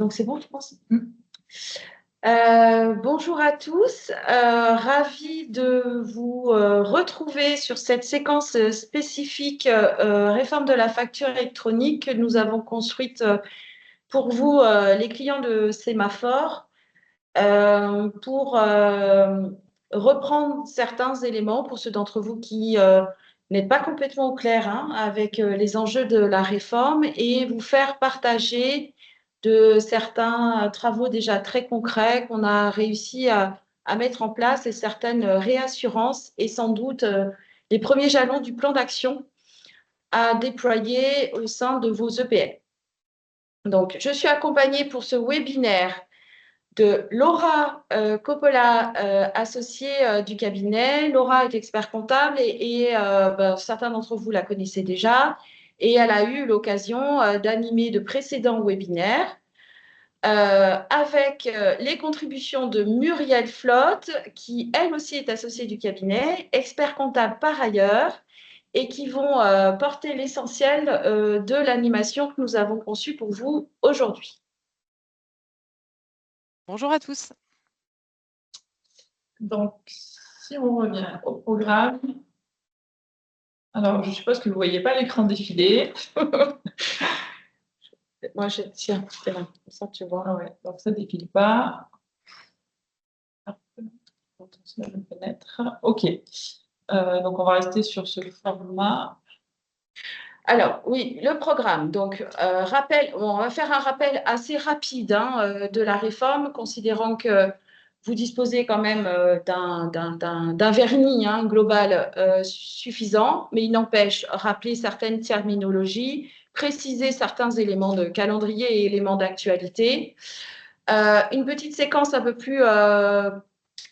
Donc, c'est bon, je pense. Bonjour à tous, ravi de vous retrouver sur cette séquence spécifique réforme de la facture électronique que nous avons construite pour vous, les clients de Sémaphore, pour reprendre certains éléments pour ceux d'entre vous qui n'êtes pas complètement au clair avec les enjeux de la réforme et vous faire partager de certains travaux déjà très concrets qu'on a réussi à mettre en place et certaines réassurances et sans doute les premiers jalons du plan d'action à déployer au sein de vos EPL. Donc, je suis accompagnée pour ce webinaire de Laura Coppola, associée du cabinet. Laura est expert comptable et certains d'entre vous la connaissaient déjà. Et elle a eu l'occasion d'animer de précédents webinaires avec les contributions de Muriel Flotte, qui elle aussi est associée du cabinet, expert comptable par ailleurs, et qui vont porter l'essentiel de l'animation que nous avons conçue pour vous aujourd'hui. Bonjour à tous. Donc, si on revient au programme, alors je suppose que vous ne voyez pas l'écran défiler. Moi, tiens, c'est là, ça tu vois. Ah ouais, donc ça ne défile pas. Attention à la fenêtre. OK. Donc, on va rester sur ce format. Alors, oui, le programme. Donc, on va faire un rappel assez rapide de la réforme, considérant que vous disposez quand même d'un vernis global suffisant, mais il n'empêche rappeler certaines terminologies, préciser certains éléments de calendrier et éléments d'actualité. Une petite séquence un peu plus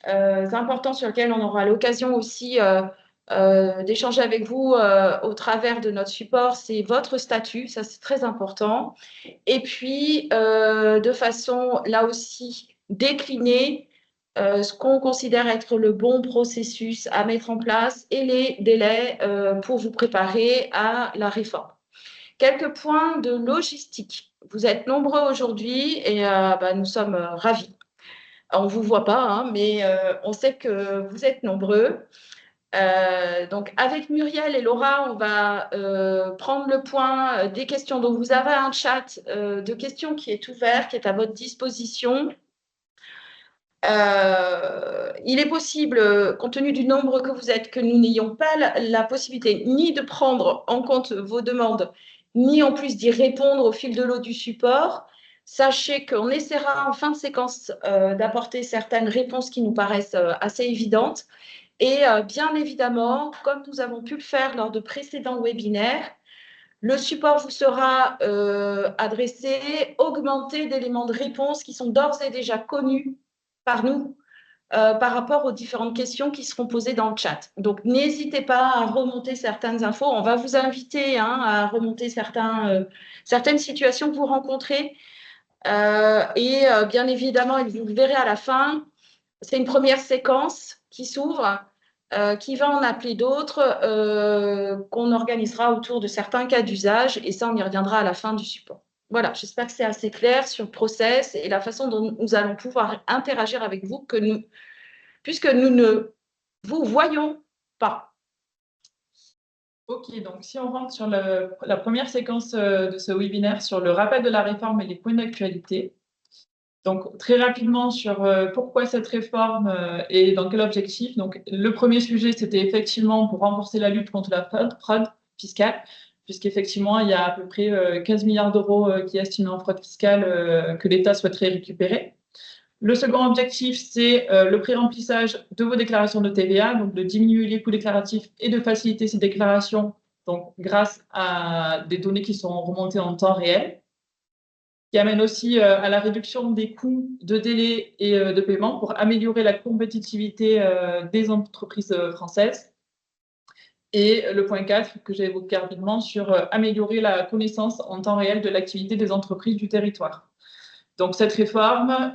importante sur laquelle on aura l'occasion aussi d'échanger avec vous au travers de notre support, c'est votre statut, ça c'est très important. Et puis, de façon là aussi déclinée, ce qu'on considère être le bon processus à mettre en place et les délais pour vous préparer à la réforme. Quelques points de logistique. Vous êtes nombreux aujourd'hui et nous sommes ravis. On ne vous voit pas, mais on sait que vous êtes nombreux. Donc, avec Muriel et Laura, on va prendre le point des questions. Donc, vous avez un chat de questions qui est ouvert, qui est à votre disposition. Il est possible, compte tenu du nombre que vous êtes, que nous n'ayons pas la possibilité ni de prendre en compte vos demandes, ni en plus d'y répondre au fil de l'eau du support. Sachez qu'on essaiera en fin de séquence d'apporter certaines réponses qui nous paraissent assez évidentes. Et bien évidemment, comme nous avons pu le faire lors de précédents webinaires, le support vous sera adressé, augmenté d'éléments de réponse qui sont d'ores et déjà connus par nous par rapport aux différentes questions qui seront posées dans le chat. Donc, n'hésitez pas à remonter certaines infos. On va vous inviter à remonter certaines situations que vous rencontrez. Et bien évidemment, vous le verrez à la fin, c'est une première séquence qui s'ouvre, qui va en appeler d'autres, qu'on organisera autour de certains cas d'usage, et ça, on y reviendra à la fin du support. Voilà, j'espère que c'est assez clair sur le process et la façon dont nous allons pouvoir interagir avec vous, puisque nous ne vous voyons pas. OK, donc si on rentre sur la première séquence de ce webinaire sur le rappel de la réforme et les points d'actualité. Donc, très rapidement sur pourquoi cette réforme et dans quel objectif. Donc, le premier sujet, c'était effectivement pour renforcer la lutte contre la fraude fiscale, puisqu'effectivement, il y a à peu près 15 milliards d'euros qui est estimé en fraude fiscale que l'État souhaiterait récupérer. Le second objectif, c'est le pré-remplissage de vos déclarations de TVA, donc de diminuer les coûts déclaratifs et de faciliter ces déclarations, donc grâce à des données qui sont remontées en temps réel, qui amène aussi à la réduction des coûts de délai et de paiement pour améliorer la compétitivité des entreprises françaises. Et le point 4 que j'ai évoqué rapidement sur améliorer la connaissance en temps réel de l'activité des entreprises du territoire. Donc cette réforme,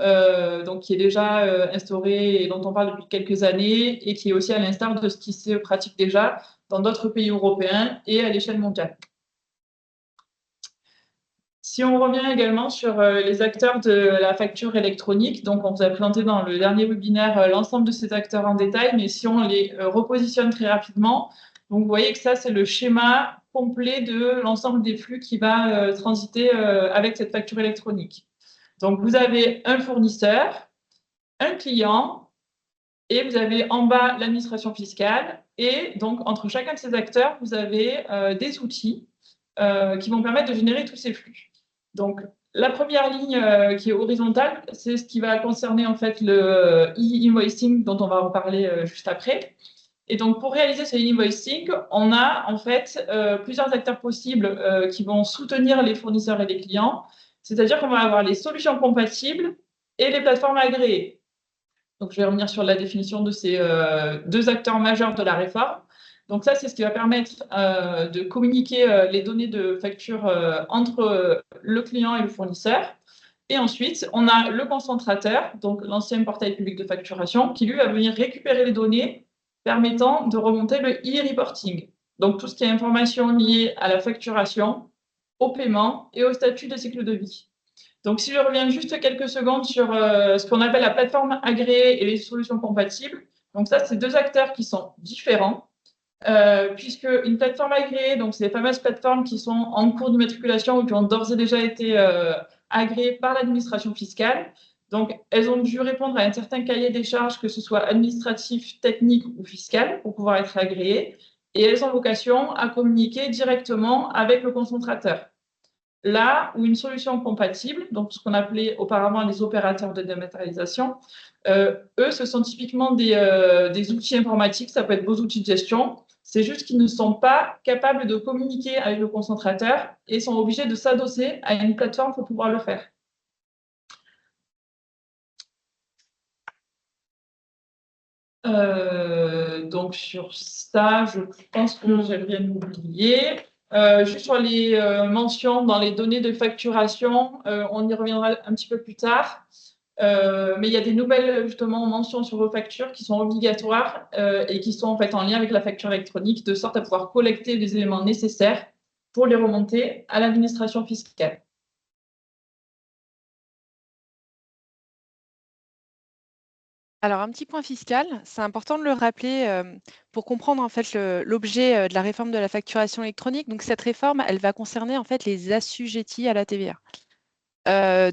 qui est déjà instaurée et dont on parle depuis quelques années et qui est aussi à l'instar de ce qui se pratique déjà dans d'autres pays européens et à l'échelle mondiale. Si on revient également sur les acteurs de la facture électronique, donc on vous a présenté dans le dernier webinaire l'ensemble de ces acteurs en détail, mais si on les repositionne très rapidement, donc vous voyez que ça, c'est le schéma complet de l'ensemble des flux qui va transiter avec cette facture électronique. Donc, vous avez un fournisseur, un client, et vous avez en bas l'administration fiscale. Et donc, entre chacun de ces acteurs, vous avez des outils qui vont permettre de générer tous ces flux. Donc, la première ligne qui est horizontale, c'est ce qui va concerner en fait le e-invoicing dont on va reparler juste après. Et donc, pour réaliser ce e-invoicing, on a en fait plusieurs acteurs possibles qui vont soutenir les fournisseurs et les clients. C'est-à-dire qu'on va avoir les solutions compatibles et les plateformes agréées. Donc, je vais revenir sur la définition de ces deux acteurs majeurs de la réforme. Donc, ça, c'est ce qui va permettre de communiquer les données de facture entre le client et le fournisseur. Et ensuite, on a le concentrateur, donc l'ancien portail public de facturation, qui lui va venir récupérer les données permettant de remonter le e-reporting. Donc, tout ce qui est information liée à la facturation, au paiement et au statut de cycle de vie. Donc, si je reviens juste quelques secondes sur ce qu'on appelle la plateforme agréée et les solutions compatibles, donc ça, c'est deux acteurs qui sont différents, puisque une plateforme agréée, donc c'est les fameuses plateformes qui sont en cours d'immatriculation ou qui ont d'ores et déjà été agréées par l'administration fiscale. Donc, elles ont dû répondre à un certain cahier des charges, que ce soit administratif, technique ou fiscal, pour pouvoir être agréées. Et elles ont vocation à communiquer directement avec le concentrateur. Là où une solution compatible, donc ce qu'on appelait auparavant les opérateurs de dématérialisation, eux, ce sont typiquement des outils informatiques, ça peut être vos outils de gestion. C'est juste qu'ils ne sont pas capables de communiquer avec le concentrateur et sont obligés de s'adosser à une plateforme pour pouvoir le faire. Donc sur ça, je pense que j'ai rien oublié. Juste sur les mentions dans les données de facturation, on y reviendra un petit peu plus tard. Mais il y a des nouvelles justement mentions sur vos factures qui sont obligatoires et qui sont en fait en lien avec la facture électronique, de sorte à pouvoir collecter les éléments nécessaires pour les remonter à l'administration fiscale. Alors, un petit point fiscal, c'est important de le rappeler pour comprendre en fait l'objet de la réforme de la facturation électronique. Donc, cette réforme, elle va concerner en fait les assujettis à la TVA.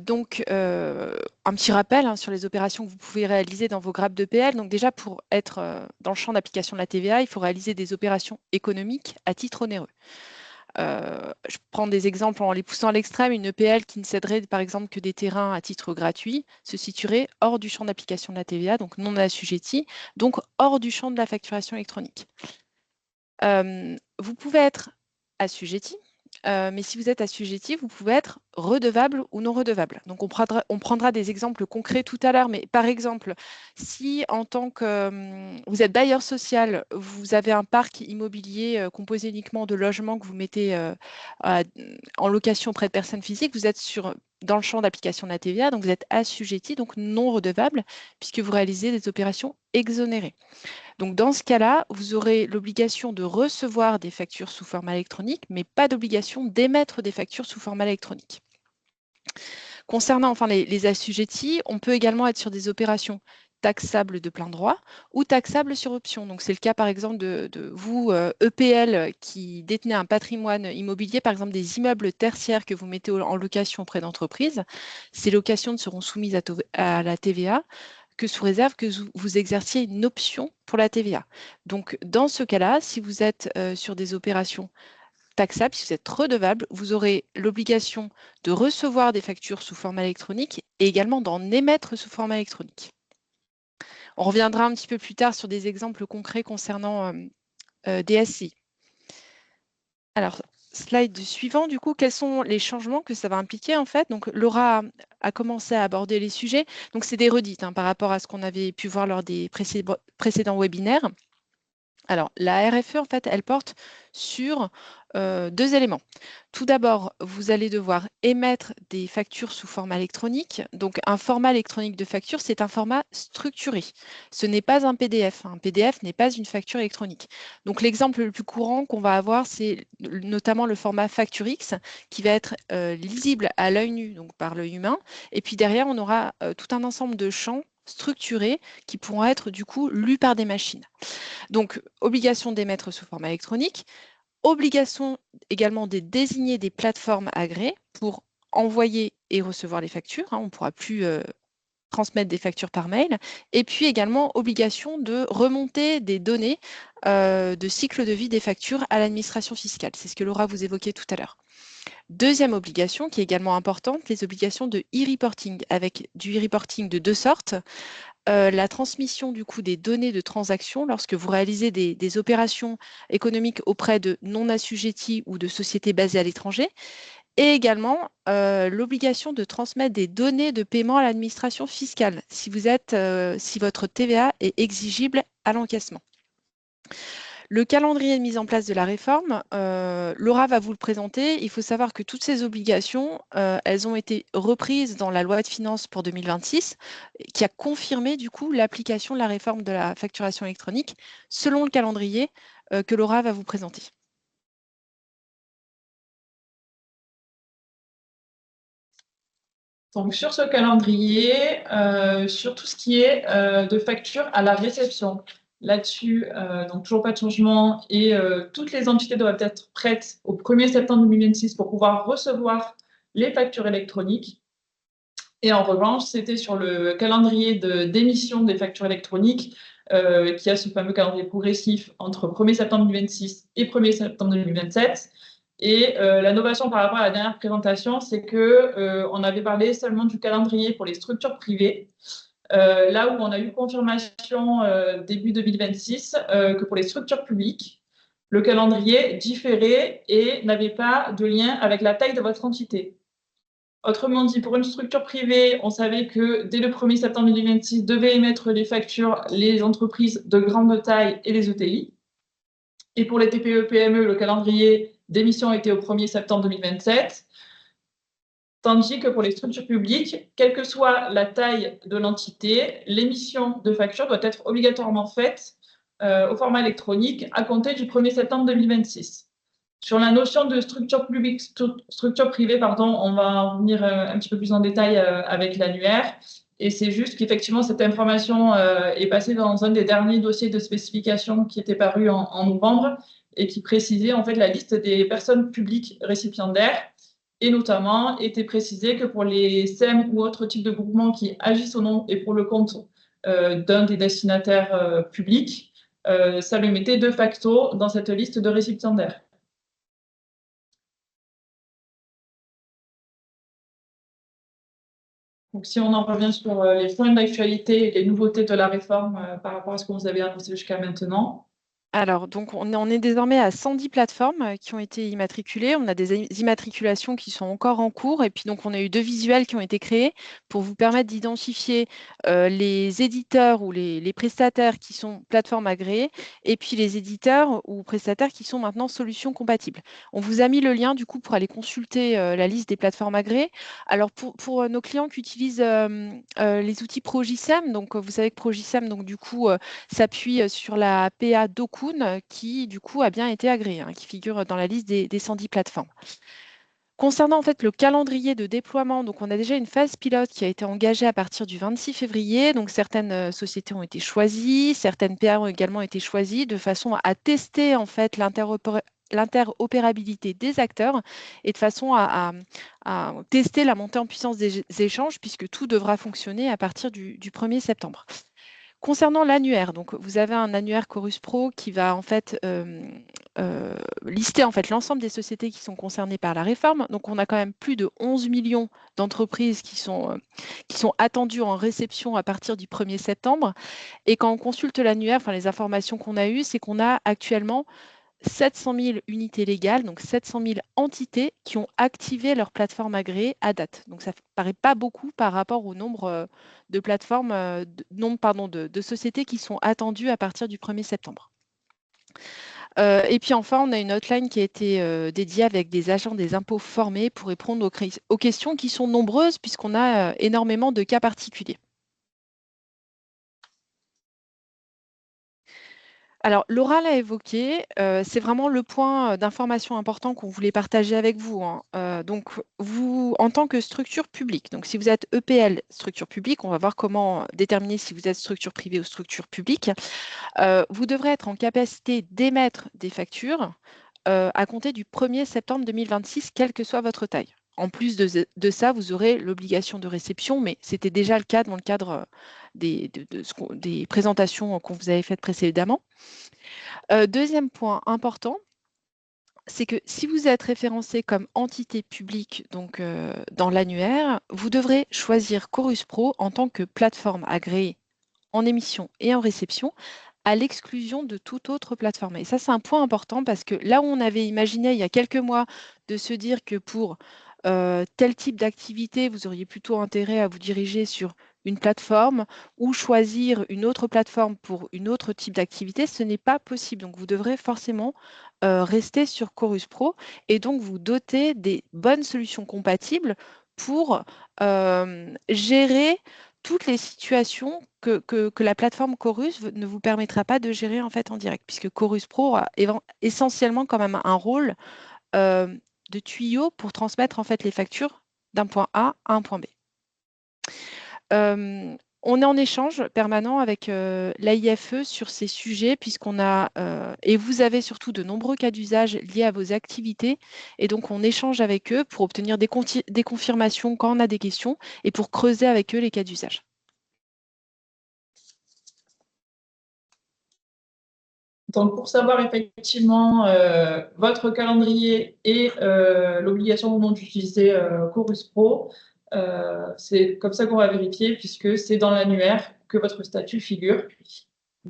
Donc, un petit rappel sur les opérations que vous pouvez réaliser dans vos grappes d'EPL. Donc, déjà, pour être dans le champ d'application de la TVA, il faut réaliser des opérations économiques à titre onéreux. Je prends des exemples en les poussant à l'extrême. Une EPL qui ne céderait par exemple que des terrains à titre gratuit se situerait hors du champ d'application de la TVA, donc non assujetti, donc hors du champ de la facturation électronique. Vous pouvez être assujetti, mais si vous êtes assujetti, vous pouvez être redevable ou non redevable. Donc, on prendra des exemples concrets tout à l'heure, mais par exemple, si en tant que vous êtes bailleur social, vous avez un parc immobilier composé uniquement de logements que vous mettez en location auprès de personnes physiques, vous êtes dans le champ d'application de la TVA, donc vous êtes assujetti, donc non redevable, puisque vous réalisez des opérations exonérées. Donc, dans ce cas-là, vous aurez l'obligation de recevoir des factures sous format électronique, mais pas d'obligation d'émettre des factures sous format électronique. Concernant enfin les assujettis, on peut également être sur des opérations taxables de plein droit ou taxables sur option. Donc, c'est le cas, par exemple, de vous, EPL, qui détenez un patrimoine immobilier, par exemple des immeubles tertiaires que vous mettez en location auprès d'entreprises. Ces locations ne seront soumises à la TVA que sous réserve que vous exerciez une option pour la TVA. Donc, dans ce cas-là, si vous êtes sur des opérations taxables, si vous êtes redevable, vous aurez l'obligation de recevoir des factures sous format électronique et également d'en émettre sous format électronique. On reviendra un petit peu plus tard sur des exemples concrets concernant DSI. Alors, slide suivant, du coup, quels sont les changements que ça va impliquer en fait? Donc, Laura a commencé à aborder les sujets. Donc, c'est des redites par rapport à ce qu'on avait pu voir lors des précédents webinaires. Alors, la RFE, en fait, elle porte sur deux éléments. Tout d'abord, vous allez devoir émettre des factures sous format électronique. Donc, un format électronique de facture, c'est un format structuré. Ce n'est pas un PDF. Un PDF n'est pas une facture électronique. Donc, l'exemple le plus courant qu'on va avoir, c'est notamment le format FactureX, qui va être lisible à l'œil nu, donc par l'œil humain. Et puis derrière, on aura tout un ensemble de champs structurés qui pourront être du coup lus par des machines. Donc, obligation d'émettre sous format électronique, obligation également de désigner des plateformes agréées pour envoyer et recevoir les factures. On ne pourra plus transmettre des factures par mail. Et puis également, obligation de remonter des données de cycle de vie des factures à l'administration fiscale. C'est ce que Laura vous évoquait tout à l'heure. Deuxième obligation qui est également importante, les obligations de e-reporting, avec du e-reporting de deux sortes. La transmission du coup des données de transaction lorsque vous réalisez des opérations économiques auprès de non-assujettis ou de sociétés basées à l'étranger, et également l'obligation de transmettre des données de paiement à l'administration fiscale si votre TVA est exigible à l'encaissement. Le calendrier de mise en place de la réforme, Laura va vous le présenter. Il faut savoir que toutes ces obligations, elles ont été reprises dans la loi de finances pour 2026, qui a confirmé du coup l'application de la réforme de la facturation électronique selon le calendrier que Laura va vous présenter. Donc, sur ce calendrier, sur tout ce qui est de facture à la réception, là-dessus, donc toujours pas de changement et toutes les entités doivent être prêtes au 1er septembre 2026 pour pouvoir recevoir les factures électroniques. Et en revanche, c'était sur le calendrier d'émission des factures électroniques qui a ce fameux calendrier progressif entre 1er septembre 2026 et 1er septembre 2027. Et l'innovation par rapport à la dernière présentation, c'est qu'on avait parlé seulement du calendrier pour les structures privées, là où on a eu confirmation début 2026 que pour les structures publiques, le calendrier différait et n'avait pas de lien avec la taille de votre entité. Autrement dit, pour une structure privée, on savait que dès le 1er septembre 2026, devaient émettre les factures les entreprises de grande taille et les ETI. Et pour les TPE-PME, le calendrier d'émission était au 1er septembre 2027. Tandis que pour les structures publiques, quelle que soit la taille de l'entité, l'émission de facture doit être obligatoirement faite au format électronique à compter du 1er septembre 2026. Sur la notion de structure publique, structure privée, pardon, on va en venir un petit peu plus en détail avec l'annuaire. Et c'est juste qu'effectivement, cette information est passée dans un des derniers dossiers de spécification qui était paru en novembre et qui précisait en fait la liste des personnes publiques récipiendaires. Et notamment, était précisé que pour les SEM ou autres types de groupements qui agissent au nom et pour le compte d'un des destinataires publics, ça le mettait de facto dans cette liste de récipiendaires. Donc, si on en revient sur les points d'actualité et les nouveautés de la réforme par rapport à ce que vous avez annoncé jusqu'à maintenant. Alors, donc, on est désormais à 110 plateformes qui ont été immatriculées. On a des immatriculations qui sont encore en cours. Et puis, donc, on a eu 2 visuels qui ont été créés pour vous permettre d'identifier les éditeurs ou les prestataires qui sont plateformes agréées et puis les éditeurs ou prestataires qui sont maintenant solutions compatibles. On vous a mis le lien, du coup, pour aller consulter la liste des plateformes agréées. Alors, pour nos clients qui utilisent les outils ProJSM, donc, vous savez que ProJSM, donc, du coup, s'appuie sur la APA Dokun qui, du coup, a bien été agréée, qui figure dans la liste des 110 plateformes. Concernant en fait le calendrier de déploiement, donc on a déjà une phase pilote qui a été engagée à partir du 26 février. Donc certaines sociétés ont été choisies, certaines PA ont également été choisies de façon à tester en fait l'interopérabilité des acteurs et de façon à tester la montée en puissance des échanges puisque tout devra fonctionner à partir du 1er septembre. Concernant l'annuaire, donc vous avez un annuaire Chorus Pro qui va en fait lister en fait l'ensemble des sociétés qui sont concernées par la réforme. Donc on a quand même plus de 11 millions d'entreprises qui sont attendues en réception à partir du 1er septembre. Et quand on consulte l'annuaire, enfin les informations qu'on a eues, c'est qu'on a actuellement 700 000 unités légales, donc 700 000 entités qui ont activé leur plateforme agréée à date. Donc ça ne paraît pas beaucoup par rapport au nombre de plateformes, de sociétés qui sont attendues à partir du 1er septembre. Et puis enfin, on a une hotline qui a été dédiée avec des agents des impôts formés pour répondre aux questions qui sont nombreuses puisqu'on a énormément de cas particuliers. Alors, Laura l'a évoqué, c'est vraiment le point d'information important qu'on voulait partager avec vous, hein. Donc, vous, en tant que structure publique, donc si vous êtes EPL, structure publique, on va voir comment déterminer si vous êtes structure privée ou structure publique. Vous devrez être en capacité d'émettre des factures à compter du 1er septembre 2026, quelle que soit votre taille. En plus de ça, vous aurez l'obligation de réception, mais c'était déjà le cas dans le cadre des présentations qu'on vous avait faites précédemment. Deuxième point important, c'est que si vous êtes référencé comme entité publique donc, dans l'annuaire, vous devrez choisir Chorus Pro en tant que plateforme agréée en émission et en réception, à l'exclusion de toute autre plateforme. Et ça, c'est un point important parce que là où on avait imaginé il y a quelques mois de se dire que pour tel type d'activité, vous auriez plutôt intérêt à vous diriger sur une plateforme ou choisir une autre plateforme pour une autre type d'activité, ce n'est pas possible. Donc, vous devrez forcément rester sur Chorus Pro et donc vous doter des bonnes solutions compatibles pour gérer toutes les situations que la plateforme Chorus ne vous permettra pas de gérer en fait en direct, puisque Chorus Pro a essentiellement quand même un rôle de tuyau pour transmettre en fait les factures d'un point A à un point B. On est en échange permanent avec l'AIFE sur ces sujets, puisqu'on a, et vous avez surtout de nombreux cas d'usage liés à vos activités, et donc on échange avec eux pour obtenir des confirmations quand on a des questions, et pour creuser avec eux les cas d'usage. Donc, pour savoir effectivement votre calendrier et l'obligation ou non d'utiliser Chorus Pro, c'est comme ça qu'on va vérifier, puisque c'est dans l'annuaire que votre statut figure.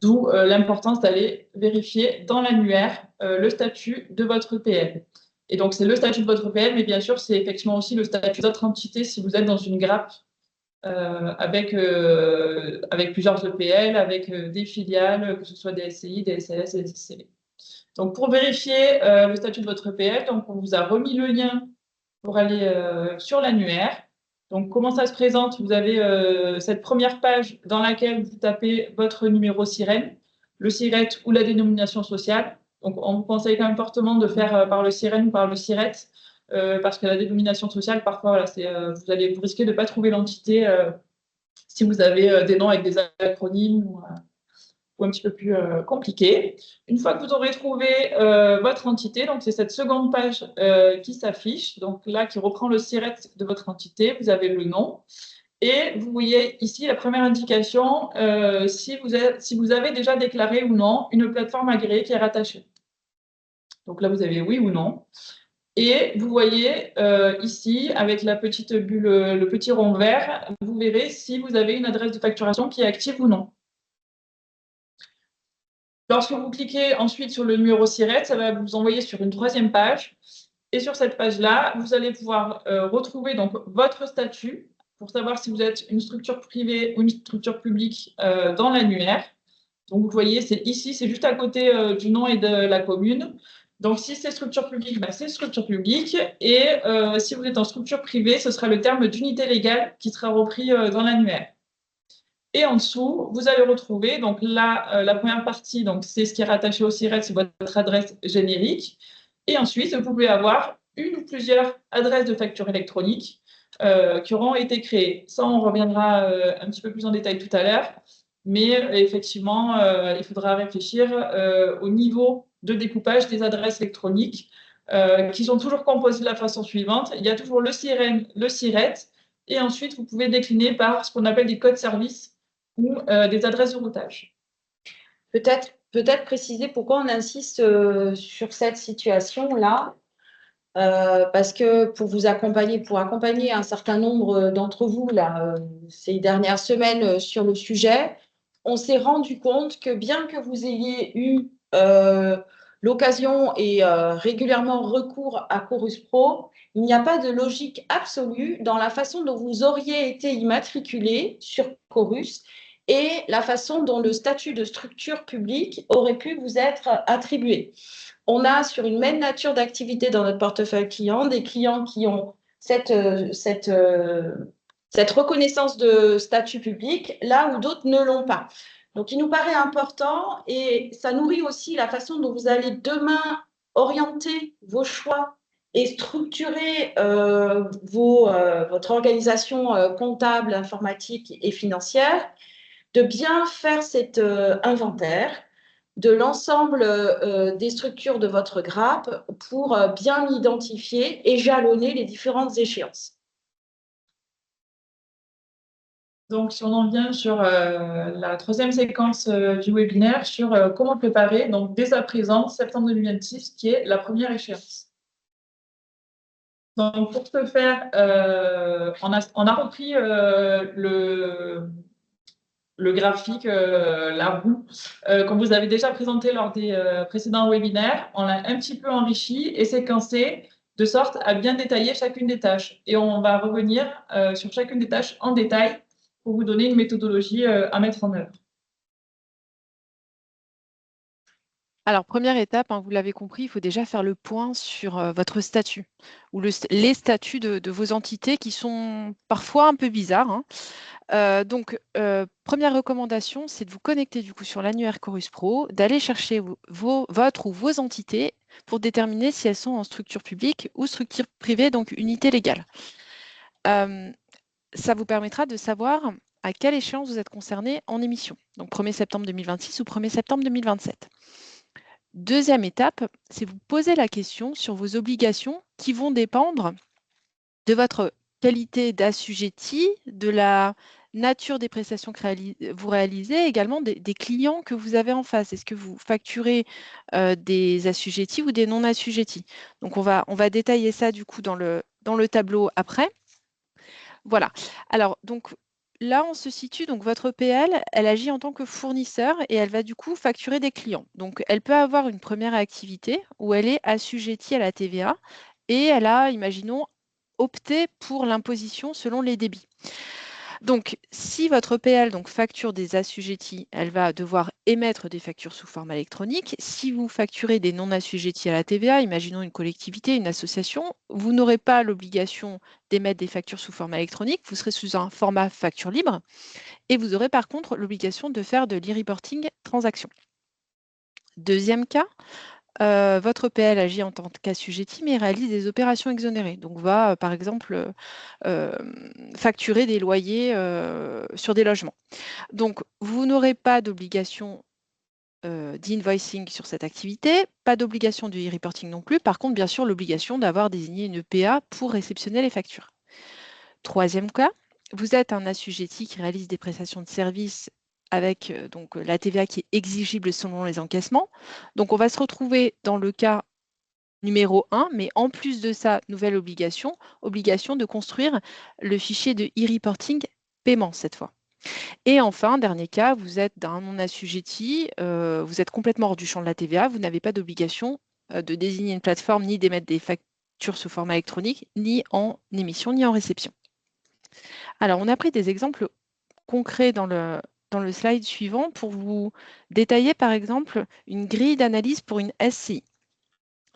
D'où l'importance d'aller vérifier dans l'annuaire le statut de votre EPL. Et donc, c'est le statut de votre EPL, mais bien sûr, c'est effectivement aussi le statut d'autres entités si vous êtes dans une grappe avec plusieurs EPL, avec des filiales, que ce soit des SCI, des SLS et des SCV. Donc, pour vérifier le statut de votre EPL, donc, on vous a remis le lien pour aller sur l'annuaire. Donc, comment ça se présente? Vous avez cette première page dans laquelle vous tapez votre numéro SIREN, le SIRET ou la dénomination sociale. Donc, on vous conseille quand même fortement de faire par le SIREN ou par le SIRET, parce que la dénomination sociale, parfois, voilà, vous risquez de ne pas trouver l'entité si vous avez des noms avec des acronymes ou un petit peu plus compliqués. Une fois que vous aurez trouvé votre entité, donc c'est cette seconde page qui s'affiche, donc là qui reprend le SIRET de votre entité, vous avez le nom. Et vous voyez ici la première indication, si vous avez déjà déclaré ou non une plateforme agréée qui est rattachée. Donc là, vous avez oui ou non. Et vous voyez ici, avec la petite bulle, le petit rond vert, vous verrez si vous avez une adresse de facturation qui est active ou non. Lorsque vous cliquez ensuite sur le numéro SIRET, ça va vous envoyer sur une troisième page. Et sur cette page-là, vous allez pouvoir retrouver donc votre statut pour savoir si vous êtes une structure privée ou une structure publique dans l'annuaire. Donc, vous voyez, c'est ici, c'est juste à côté du nom et de la commune. Donc, si c'est structure publique, c'est structure publique. Et si vous êtes en structure privée, ce sera le terme d'unité légale qui sera repris dans l'annuaire. Et en dessous, vous allez retrouver, donc là, la première partie, donc c'est ce qui est rattaché au SIRET, c'est votre adresse générique. Et ensuite, vous pouvez avoir une ou plusieurs adresses de facture électronique qui auront été créées. Ça, on reviendra un petit peu plus en détail tout à l'heure. Mais effectivement, il faudra réfléchir au niveau de découpage des adresses électroniques qui sont toujours composées de la façon suivante. Il y a toujours le SIREN, le SIRET, et ensuite, vous pouvez décliner par ce qu'on appelle des codes services ou des adresses de routage. Peut-être préciser pourquoi on insiste sur cette situation-là, parce que pour accompagner un certain nombre d'entre vous là, ces dernières semaines sur le sujet, on s'est rendu compte que bien que vous ayez eu l'occasion et régulièrement recours à Chorus Pro, il n'y a pas de logique absolue dans la façon dont vous auriez été immatriculé sur Chorus et la façon dont le statut de structure publique aurait pu vous être attribué. On a sur une même nature d'activité dans notre portefeuille client, des clients qui ont cette reconnaissance de statut public, là où d'autres ne l'ont pas. Donc, il nous paraît important et ça nourrit aussi la façon dont vous allez demain orienter vos choix et structurer votre organisation comptable, informatique et financière, de bien faire cet inventaire de l'ensemble des structures de votre grappe pour bien identifier et jalonner les différentes échéances. Donc, si on en vient sur la troisième séquence du webinaire, sur comment préparer, donc dès à présent, septembre 2026, qui est la première échéance. Donc, pour ce faire, on a repris le graphique, la roue, qu'on vous avait déjà présenté lors des précédents webinaires. On l'a un petit peu enrichi et séquencé de sorte à bien détailler chacune des tâches. Et on va revenir sur chacune des tâches en détail pour vous donner une méthodologie à mettre en œuvre. Alors, première étape, vous l'avez compris, il faut déjà faire le point sur votre statut ou les statuts de vos entités qui sont parfois un peu bizarres. Donc, première recommandation, c'est de vous connecter du coup sur l'annuaire Chorus Pro, d'aller chercher votre ou vos entités pour déterminer si elles sont en structure publique ou structure privée, donc unité légale. Ça vous permettra de savoir à quelle échéance vous êtes concerné en émission, donc 1er septembre 2026 ou 1er septembre 2027. Deuxième étape, c'est vous poser la question sur vos obligations qui vont dépendre de votre qualité d'assujetti, de la nature des prestations que vous réalisez, également des clients que vous avez en face. Est-ce que vous facturez des assujettis ou des non-assujettis? Donc, on va détailler ça du coup dans le tableau après. Voilà. Alors, donc là, on se situe, donc votre PL, elle agit en tant que fournisseur et elle va du coup facturer des clients. Donc, elle peut avoir une première activité où elle est assujettie à la TVA et elle a, imaginons, opté pour l'imposition selon les débits. Donc, si votre PL facture des assujettis, elle va devoir émettre des factures sous forme électronique. Si vous facturez des non-assujettis à la TVA, imaginons une collectivité, une association, vous n'aurez pas l'obligation d'émettre des factures sous forme électronique, vous serez sous un format facture libre et vous aurez par contre l'obligation de faire de l'e-reporting transaction. Deuxième cas, votre PL agit en tant qu'assujetti, mais réalise des opérations exonérées. Donc, va, par exemple, facturer des loyers sur des logements. Donc, vous n'aurez pas d'obligation d'invoicing sur cette activité, pas d'obligation de e-reporting non plus. Par contre, bien sûr, l'obligation d'avoir désigné une PA pour réceptionner les factures. Troisième cas, vous êtes un assujetti qui réalise des prestations de services avec la TVA qui est exigible selon les encaissements. Donc, on va se retrouver dans le cas numéro 1, mais en plus de ça, nouvelle obligation de construire le fichier de e-reporting paiement cette fois. Et enfin, dernier cas, vous êtes d'un non-assujetti, vous êtes complètement hors du champ de la TVA, vous n'avez pas d'obligation de désigner une plateforme ni d'émettre des factures sous format électronique, ni en émission, ni en réception. Alors, on a pris des exemples concrets dans le slide suivant pour vous détailler, par exemple, une grille d'analyse pour une SCI.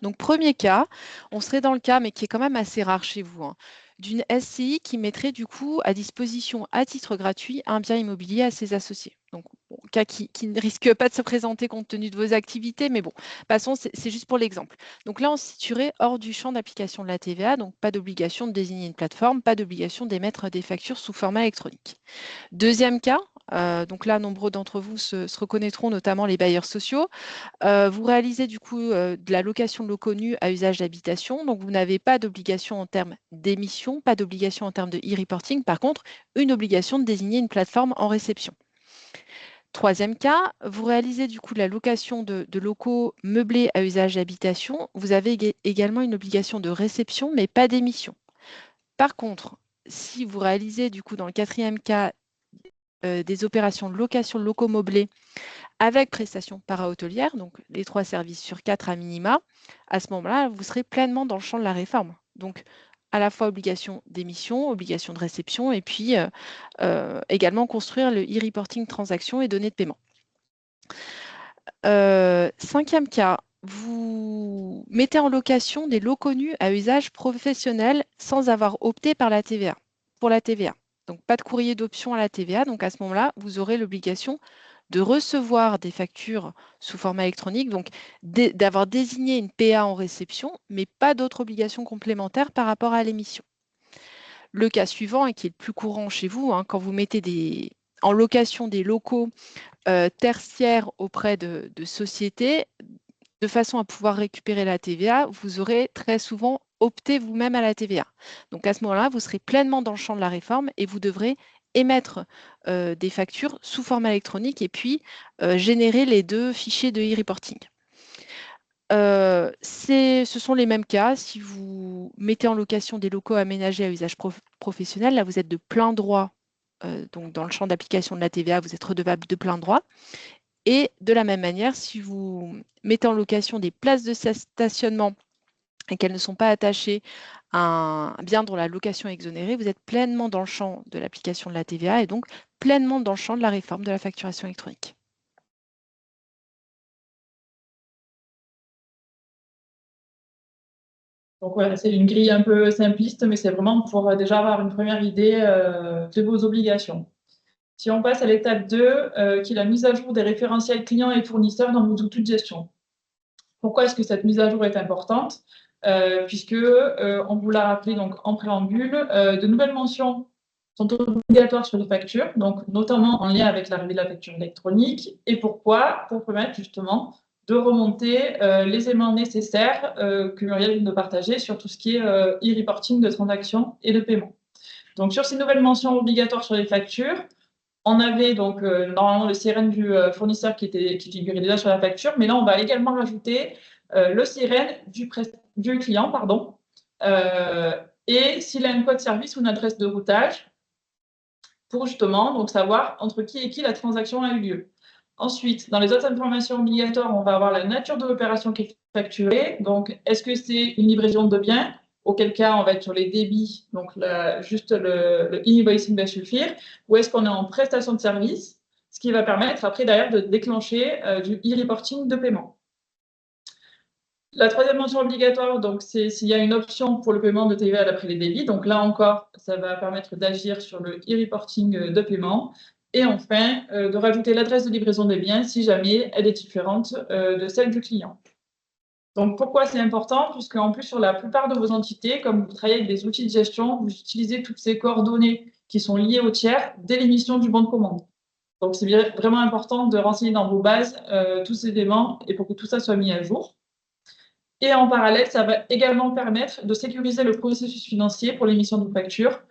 Donc, premier cas, on serait dans le cas, mais qui est quand même assez rare chez vous, d'une SCI qui mettrait du coup à disposition à titre gratuit un bien immobilier à ses associés. Donc, bon, cas qui ne risque pas de se présenter compte tenu de vos activités, mais bon, passons, c'est juste pour l'exemple. Donc là, on se situerait hors du champ d'application de la TVA, donc pas d'obligation de désigner une plateforme, pas d'obligation d'émettre des factures sous format électronique. Deuxième cas, donc là, nombreux d'entre vous se reconnaîtront, notamment les bailleurs sociaux. Vous réalisez du coup de la location de locaux nus à usage d'habitation, donc vous n'avez pas d'obligation en termes d'émission, pas d'obligation en termes de e-reporting, par contre, une obligation de désigner une plateforme en réception. Troisième cas, vous réalisez du coup de la location de locaux meublés à usage d'habitation, vous avez également une obligation de réception, mais pas d'émission. Par contre, si vous réalisez du coup dans le quatrième cas des opérations de location de locaux meublés avec prestation para-hôtelière, donc les 3 services sur 4 à minima, à ce moment-là, vous serez pleinement dans le champ de la réforme. Donc, à la fois obligation d'émission, obligation de réception, et puis également construire le e-reporting transaction et données de paiement. Cinquième cas, vous mettez en location des locaux nus à usage professionnel sans avoir opté pour la TVA. Donc, pas de courrier d'option à la TVA. Donc, à ce moment-là, vous aurez l'obligation de recevoir des factures sous format électronique, donc d'avoir désigné une PA en réception, mais pas d'autres obligations complémentaires par rapport à l'émission. Le cas suivant, et qui est le plus courant chez vous, quand vous mettez en location des locaux tertiaires auprès de sociétés, de façon à pouvoir récupérer la TVA, vous aurez très souvent opté vous-même à la TVA. Donc à ce moment-là, vous serez pleinement dans le champ de la réforme et vous devrez émettre des factures sous format électronique et puis générer les 2 fichiers de e-reporting. Ce sont les mêmes cas. Si vous mettez en location des locaux aménagés à usage professionnel, là vous êtes de plein droit. Donc dans le champ d'application de la TVA, vous êtes redevable de plein droit. Et de la même manière, si vous mettez en location des places de stationnement et qu'elles ne sont pas attachées à un bien dont la location est exonérée, vous êtes pleinement dans le champ de l'application de la TVA et donc pleinement dans le champ de la réforme de la facturation électronique. Donc voilà, c'est une grille un peu simpliste, mais c'est vraiment pour déjà avoir une première idée de vos obligations. Si on passe à l'étape 2, qui est la mise à jour des référentiels clients et fournisseurs dans vos outils de gestion. Pourquoi est-ce que cette mise à jour est importante? Puisque, on vous l'a rappelé donc en préambule, de nouvelles mentions sont obligatoires sur les factures, donc notamment en lien avec l'arrivée de la facture électronique. Et pourquoi? Pour permettre justement de remonter les éléments nécessaires que Muriel vient de partager sur tout ce qui est e-reporting de transactions et de paiement. Donc sur ces nouvelles mentions obligatoires sur les factures, on avait donc normalement le sirène du fournisseur qui figurait déjà sur la facture, mais là on va également rajouter le sirène du client, pardon, et s'il a un code service ou une adresse de routage pour justement donc savoir entre qui et qui la transaction a eu lieu. Ensuite, dans les autres informations obligatoires, on va avoir la nature de l'opération qui est facturée. Donc, est-ce que c'est une livraison de biens? Auquel cas, on va être sur les débits, donc juste le e-invoicing va suffire. Ou est-ce qu'on est en prestation de service? Ce qui va permettre après d'ailleurs de déclencher du e-reporting de paiement. La troisième mention obligatoire, donc, c'est s'il y a une option pour le paiement de TVA d'après les débits. Donc là encore, ça va permettre d'agir sur le e-reporting de paiement. Et enfin, de rajouter l'adresse de livraison des biens si jamais elle est différente de celle du client. Donc pourquoi c'est important? Puisqu'en plus, sur la plupart de vos entités, comme vous travaillez avec des outils de gestion, vous utilisez toutes ces coordonnées qui sont liées au tiers dès l'émission du bon de commande. Donc c'est vraiment important de renseigner dans vos bases tous ces éléments et pour que tout ça soit mis à jour. Et en parallèle, ça va également permettre de sécuriser le processus financier pour l'émission de factures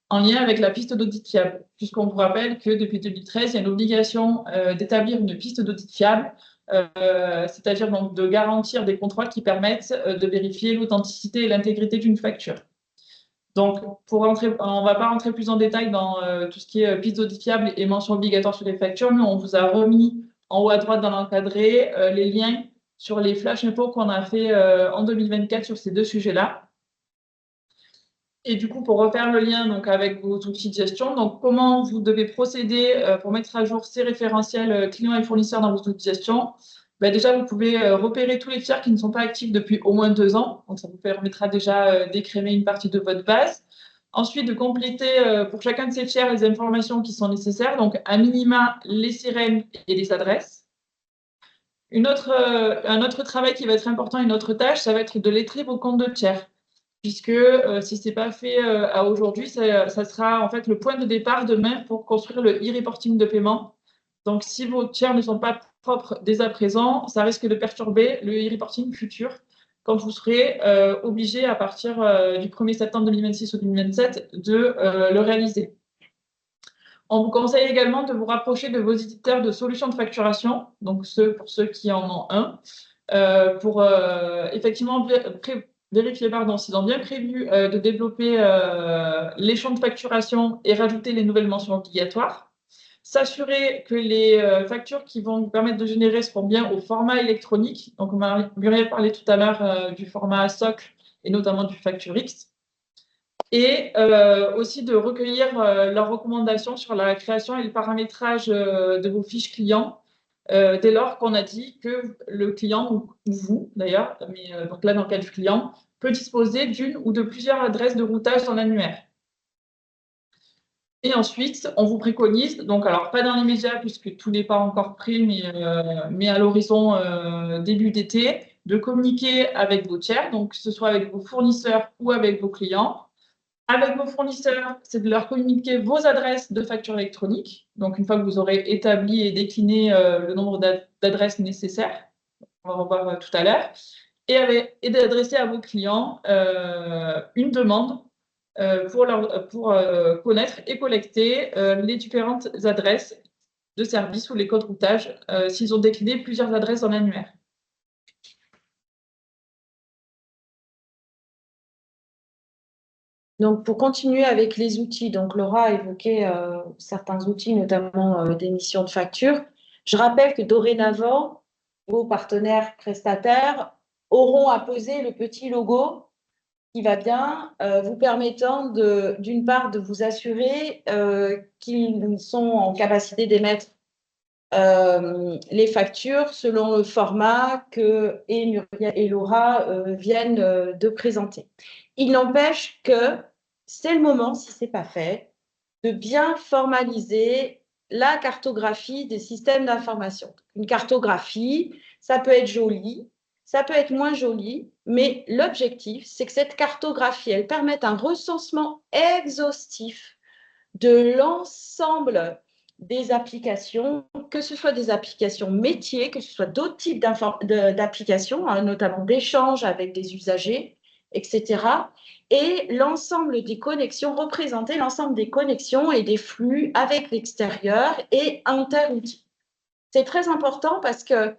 en lien avec la piste d'audit fiable, puisqu'on vous rappelle que depuis 2013, il y a une obligation d'établir une piste d'audit fiable, c'est-à-dire donc de garantir des contrôles qui permettent de vérifier l'authenticité et l'intégrité d'une facture. Donc, on ne va pas rentrer plus en détail dans tout ce qui est piste d'audit fiable et mention obligatoire sur les factures, mais on vous a remis en haut à droite dans l'encadré les liens sur les flash infos qu'on a fait en 2024 sur ces 2 sujets-là. Et du coup, pour refaire le lien donc, avec vos outils de gestion, donc comment vous devez procéder pour mettre à jour ces référentiels clients et fournisseurs dans vos outils de gestion? Déjà, vous pouvez repérer tous les tiers qui ne sont pas actifs depuis au moins 2 ans. Donc, ça vous permettra déjà d'écrémer une partie de votre base. Ensuite, de compléter pour chacun de ces tiers les informations qui sont nécessaires. Donc, à minima, les sirènes et les adresses. Un autre travail qui va être important, une autre tâche, ça va être de lettrer vos comptes de tiers. Puisque si ce n'est pas fait à aujourd'hui, ça sera en fait le point de départ demain pour construire le e-reporting de paiement. Donc, si vos tiers ne sont pas propres dès à présent, ça risque de perturber le e-reporting futur quand vous serez obligé à partir du 1er septembre 2026 ou 2027 de le réaliser. On vous conseille également de vous rapprocher de vos éditeurs de solutions de facturation, donc pour ceux qui en ont un, pour effectivement vérifier s'ils ont bien prévu de développer les champs de facturation et rajouter les nouvelles mentions obligatoires. S'assurer que les factures qui vont vous permettre de générer seront bien au format électronique. Donc, Muriel parlait tout à l'heure du format socle et notamment du FactureX. et aussi de recueillir leurs recommandations sur la création et le paramétrage de vos fiches clients dès lors qu'on a dit que le client, ou vous d'ailleurs, mais donc là dans le cas du client, peut disposer d'une ou de plusieurs adresses de routage dans l'annuaire. Et ensuite, on vous préconise, donc alors pas dans l'immédiat puisque tout n'est pas encore prêt, mais à l'horizon début d'été, de communiquer avec vos tiers, donc que ce soit avec vos fournisseurs ou avec vos clients. Avec vos fournisseurs, c'est de leur communiquer vos adresses de facture électronique. Donc, une fois que vous aurez établi et décliné le nombre d'adresses nécessaires, on va revoir tout à l'heure, et d'adresser à vos clients une demande pour connaître et collecter les différentes adresses de service ou les codes routage s'ils ont décliné plusieurs adresses dans l'annuaire. Donc, pour continuer avec les outils, donc Laura a évoqué certains outils, notamment d'émission de facture. Je rappelle que dorénavant, vos partenaires prestataires auront apposé le petit logo qui va bien, vous permettant d'une part de vous assurer qu'ils sont en capacité d'émettre les factures selon le format que Muriel et Laura viennent de présenter. Il n'empêche que c'est le moment, si ce n'est pas fait, de bien formaliser la cartographie des systèmes d'information. Une cartographie, ça peut être joli, ça peut être moins joli, mais l'objectif, c'est que cette cartographie, elle permette un recensement exhaustif de l'ensemble des applications, que ce soit des applications métiers, que ce soit d'autres types d'applications, hein, notamment d'échanges avec des usagers, etc. Et l'ensemble des connexions, représenter l'ensemble des connexions et des flux avec l'extérieur et inter-outils. C'est très important parce que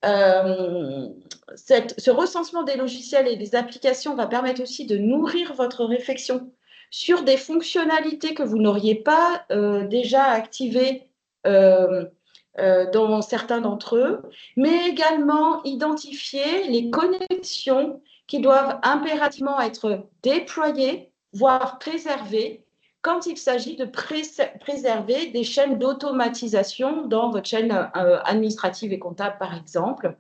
ce recensement des logiciels et des applications va permettre aussi de nourrir votre réflexion sur des fonctionnalités que vous n'auriez pas déjà activées dans certains d'entre eux, mais également identifier les connexions qui doivent impérativement être déployées, voire préservées, quand il s'agit de préserver des chaînes d'automatisation dans votre chaîne administrative et comptable, par exemple.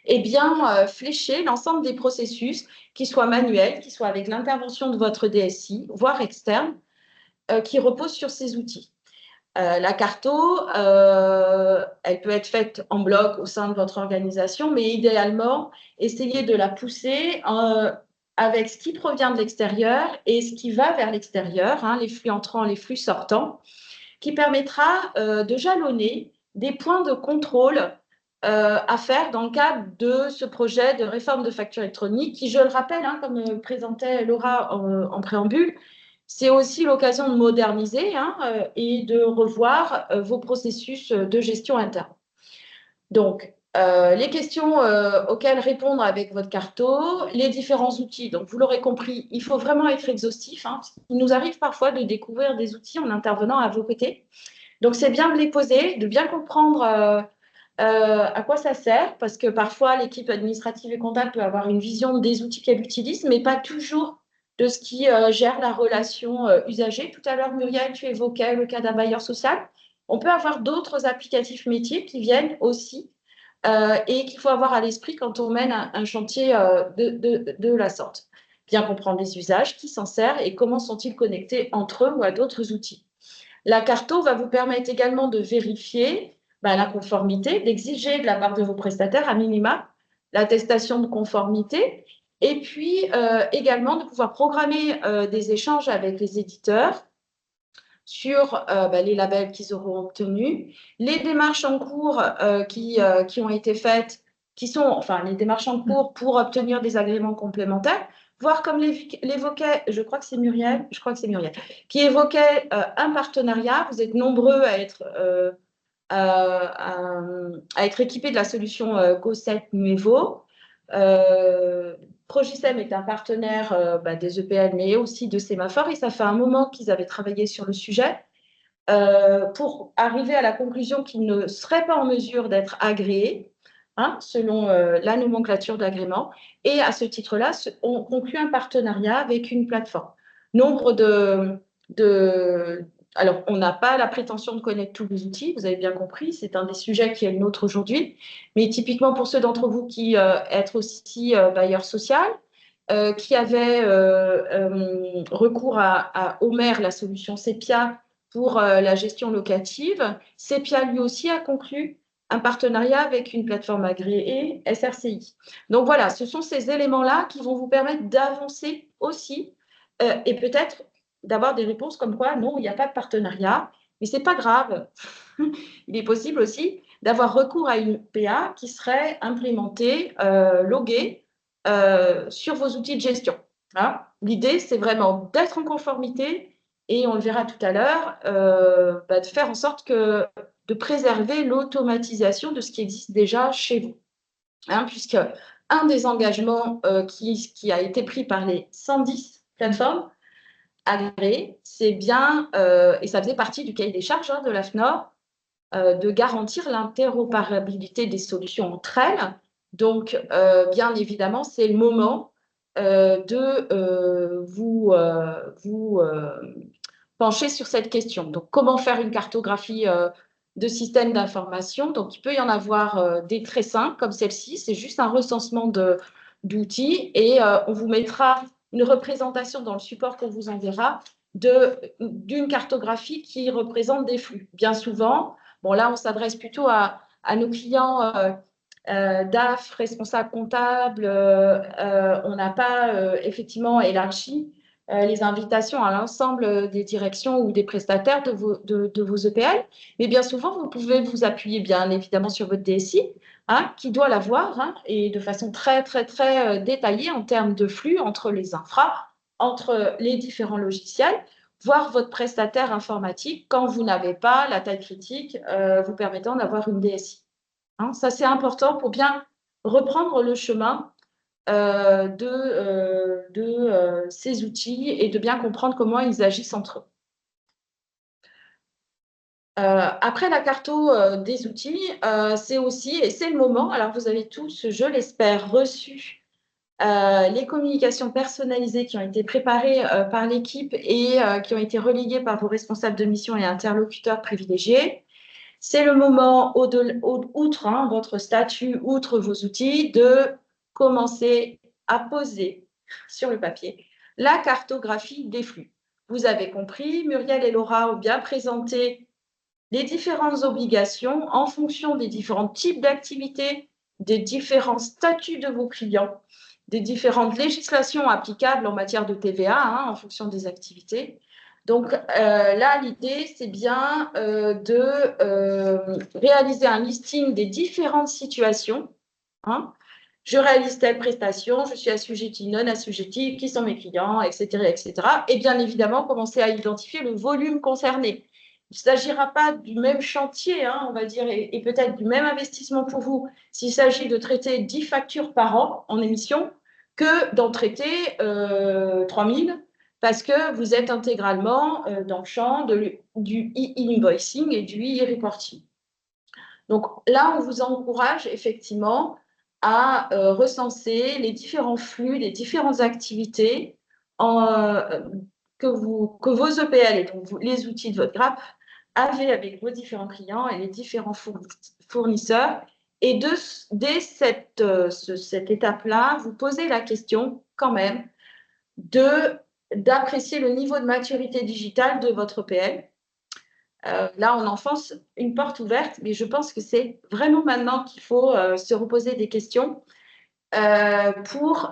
Et bien flécher l'ensemble des processus, qui soient manuels, qui soient avec l'intervention de votre DSI, voire externe, qui reposent sur ces outils. La carto, elle peut être faite en bloc au sein de votre organisation, mais idéalement, essayez de la pousser avec ce qui provient de l'extérieur et ce qui va vers l'extérieur, hein, les flux entrants, les flux sortants, qui permettra de jalonner des points de contrôle à faire dans le cadre de ce projet de réforme de facture électronique qui, je le rappelle, hein, comme présentait Laura en préambule, c'est aussi l'occasion de moderniser et de revoir vos processus de gestion interne. Donc, les questions auxquelles répondre avec votre carto, les différents outils. Donc, vous l'aurez compris, il faut vraiment être exhaustif. Hein. Il nous arrive parfois de découvrir des outils en intervenant à vos côtés. Donc, c'est bien de les poser, de bien comprendre à quoi ça sert, parce que parfois, l'équipe administrative et comptable peut avoir une vision des outils qu'elle utilise, mais pas toujours de ce qui gère la relation usager. Tout à l'heure, Muriel, tu évoquais le cas d'un bailleur social. On peut avoir d'autres applicatifs métiers qui viennent aussi et qu'il faut avoir à l'esprit quand on mène un chantier de la sorte. Bien comprendre les usages, qui s'en sert et comment sont-ils connectés entre eux ou à d'autres outils. La carto va vous permettre également de vérifier la conformité, d'exiger de la part de vos prestataires à minima l'attestation de conformité et puis également de pouvoir programmer des échanges avec les éditeurs sur les labels qu'ils auront obtenus, les démarches en cours qui ont été faites, les démarches en cours pour obtenir des agréments complémentaires, voire comme l'évoquait, je crois que c'est Muriel, qui évoquait un partenariat. Vous êtes nombreux à être équipés de la solution Go7 Nuevo. Progisem est un partenaire des EPL, mais aussi de Sémaphore, et ça fait un moment qu'ils avaient travaillé sur le sujet pour arriver à la conclusion qu'ils ne seraient pas en mesure d'être agréés selon la nomenclature d'agrément. Et à ce titre-là, on conclut un partenariat avec une plateforme. nombre alors, on n'a pas la prétention de connaître tous les outils, vous avez bien compris, c'est un des sujets qui est le nôtre aujourd'hui. Mais typiquement pour ceux d'entre vous qui êtes aussi bailleurs social, qui avaient recours à Omer, la solution Sepia, pour la gestion locative, Sepia lui aussi a conclu un partenariat avec une plateforme agréée SRCI. Donc voilà, ce sont ces éléments-là qui vont vous permettre d'avancer aussi et peut-être d'avoir des réponses comme quoi non, il n'y a pas de partenariat, mais ce n'est pas grave. Il est possible aussi d'avoir recours à une PA qui serait implémentée, loguée sur vos outils de gestion. Hein. L'idée, c'est vraiment d'être en conformité et on le verra tout à l'heure, de faire en sorte de préserver l'automatisation de ce qui existe déjà chez vous. Hein, puisque un des engagements qui a été pris par les 110 plateformes agréées, c'est bien, et ça faisait partie du cahier des charges de l'AFNOR, de garantir l'interopérabilité des solutions entre elles. Donc, bien évidemment, c'est le moment de vous pencher sur cette question. Donc, comment faire une cartographie de systèmes d'information? Donc, il peut y en avoir des très simples comme celle-ci. C'est juste un recensement d'outils et on vous mettra une représentation dans le support qu'on vous enverra d'une cartographie qui représente des flux. Bien souvent, bon là, on s'adresse plutôt à nos clients DAF, responsables comptables. On n'a pas effectivement élargi les invitations à l'ensemble des directions ou des prestataires de vos EPL. Mais bien souvent, vous pouvez vous appuyer bien évidemment sur votre DSI, hein, qui doit l'avoir, hein, et de façon très, très, très détaillée en termes de flux entre les infras, entre les différents logiciels, voire votre prestataire informatique quand vous n'avez pas la taille critique vous permettant d'avoir une DSI. Hein, ça, c'est important pour bien reprendre le chemin de ces outils et de bien comprendre comment ils agissent entre eux. Après la carto des outils, c'est aussi, et c'est le moment, alors vous avez tous, je l'espère, reçu les communications personnalisées qui ont été préparées par l'équipe et qui ont été relayées par vos responsables de mission et interlocuteurs privilégiés. C'est le moment, outre votre statut, outre vos outils, de commencer à poser sur le papier la cartographie des flux. Vous avez compris, Muriel et Laura ont bien présenté les différentes obligations en fonction des différents types d'activités, des différents statuts de vos clients, des différentes législations applicables en matière de TVA en fonction des activités. Donc là, l'idée, c'est bien de réaliser un listing des différentes situations. Hein. Je réalise telle prestation, je suis assujettie, non assujettie, qui sont mes clients, etc., etc. Et bien évidemment, commencer à identifier le volume concerné. Il ne s'agira pas du même chantier, on va dire, et peut-être du même investissement pour vous s'il s'agit de traiter 10 factures par an en émission que d'en traiter 3000 parce que vous êtes intégralement dans le champ du e-invoicing et du e-reporting. Donc là, on vous encourage effectivement à recenser les différents flux, les différentes activités que vos EPL et donc les outils de votre grappe avez avec vos différents clients et les différents fournisseurs. Et dès cette étape-là, vous posez la question quand même d'apprécier le niveau de maturité digitale de votre EPL. Là, on enfonce une porte ouverte, mais je pense que c'est vraiment maintenant qu'il faut se reposer des questions pour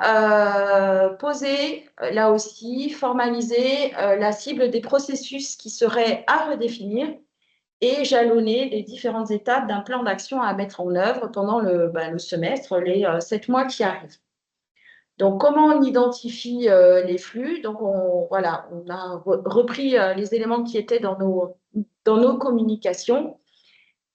poser, là aussi, formaliser la cible des processus qui seraient à redéfinir et jalonner les différentes étapes d'un plan d'action à mettre en œuvre pendant le semestre, les 7 mois qui arrivent. Donc, comment on identifie les flux? Donc, on a repris les éléments qui étaient dans nos communications.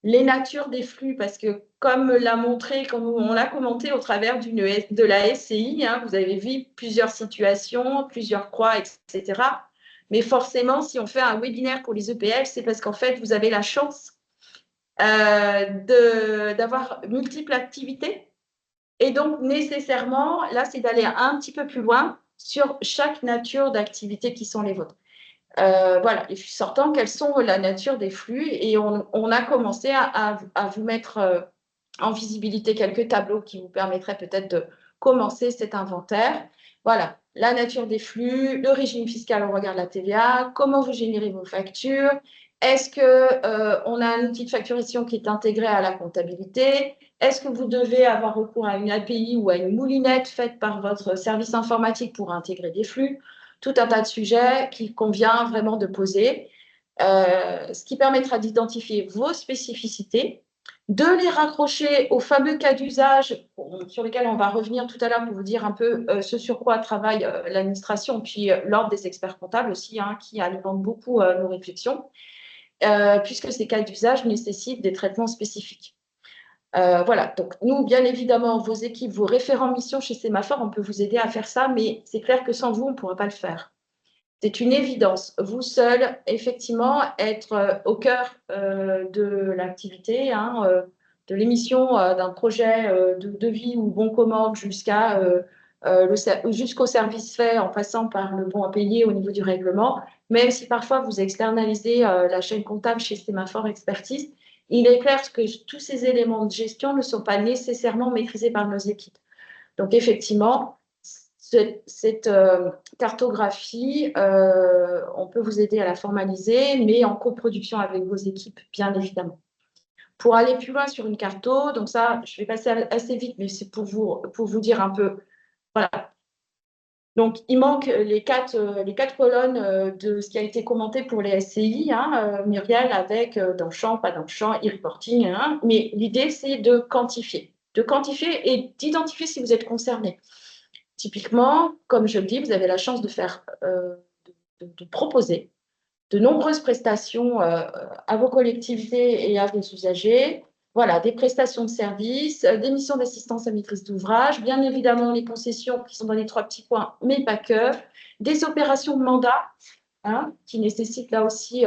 Les natures des flux, parce que comme l'a montré, comme on l'a commenté au travers de la SCI, vous avez vu plusieurs situations, plusieurs croix, etc. Mais forcément, si on fait un webinaire pour les EPL, c'est parce qu'en fait, vous avez la chance d'avoir multiples activités. Et donc, nécessairement, là, c'est d'aller un petit peu plus loin sur chaque nature d'activité qui sont les vôtres. Voilà, les flux sortants, quelles sont la nature des flux? Et on a commencé à vous mettre en visibilité quelques tableaux qui vous permettraient peut-être de commencer cet inventaire. Voilà, la nature des flux, le régime fiscal au regard de la TVA, comment vous générez vos factures, est-ce qu'on a un outil de facturation qui est intégré à la comptabilité? Est-ce que vous devez avoir recours à une API ou à une moulinette faite par votre service informatique pour intégrer des flux? Tout un tas de sujets qu'il convient vraiment de poser, ce qui permettra d'identifier vos spécificités, de les raccrocher aux fameux cas d'usage sur lesquels on va revenir tout à l'heure pour vous dire un peu ce sur quoi travaille l'administration, puis l'ordre des experts comptables aussi, hein, qui alimente beaucoup nos réflexions, puisque ces cas d'usage nécessitent des traitements spécifiques. Voilà, donc nous, bien évidemment, vos équipes, vos référents mission chez Sémaphore, on peut vous aider à faire ça, mais c'est clair que sans vous, on ne pourra pas le faire. C'est une évidence. Vous seul, effectivement, être au cœur de l'activité, hein, de l'émission d'un projet de devis ou bon commande jusqu'au service fait en passant par le bon à payer au niveau du règlement, même si parfois vous externalisez la chaîne comptable chez Sémaphore Expertise, il est clair que tous ces éléments de gestion ne sont pas nécessairement maîtrisés par nos équipes. Donc, effectivement, cette cartographie, on peut vous aider à la formaliser, mais en coproduction avec vos équipes, bien évidemment. Pour aller plus loin sur une carto, donc ça, je vais passer assez vite, mais c'est pour vous dire un peu, voilà. Donc, il manque les quatre colonnes de ce qui a été commenté pour les SCI, hein, Muriel, avec dans le champ, pas dans le champ, e-reporting, hein, mais l'idée, c'est de quantifier et d'identifier si vous êtes concerné. Typiquement, comme je le dis, vous avez la chance de de proposer de nombreuses prestations à vos collectivités et à vos usagers. Voilà, des prestations de services, des missions d'assistance à maîtrise d'ouvrage, bien évidemment les concessions qui sont dans les 3 petits coins, mais pas que, des opérations de mandat, hein, qui nécessitent là aussi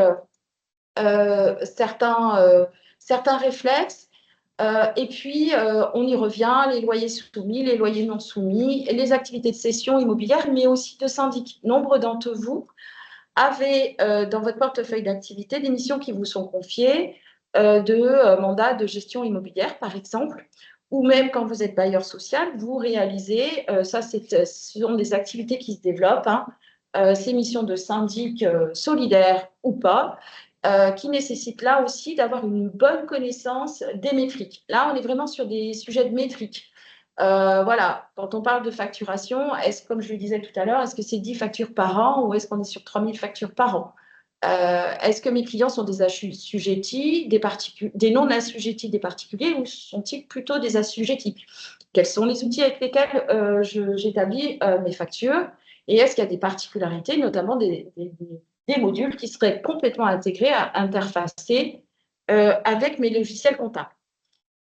certains réflexes. Et puis, on y revient, les loyers soumis, les loyers non soumis, et les activités de cession immobilière, mais aussi de syndic. Nombre d'entre vous avez dans votre portefeuille d'activité des missions qui vous sont confiées de mandats de gestion immobilière, par exemple, ou même quand vous êtes bailleur social, vous réalisez, ce sont des activités qui se développent, hein, ces missions de syndic solidaire ou pas, qui nécessitent là aussi d'avoir une bonne connaissance des métriques. Là, on est vraiment sur des sujets de métriques. Voilà, quand on parle de facturation, comme je le disais tout à l'heure, est-ce que c'est 10 factures par an ou est-ce qu'on est sur 3000 factures par an? Est-ce que mes clients sont des assujettis, des non-assujettis, des particuliers, ou sont-ils plutôt des assujettis? Quels sont les outils avec lesquels j'établis mes factures? Et est-ce qu'il y a des particularités, notamment des modules qui seraient complètement intégrés, interfacés avec mes logiciels comptables?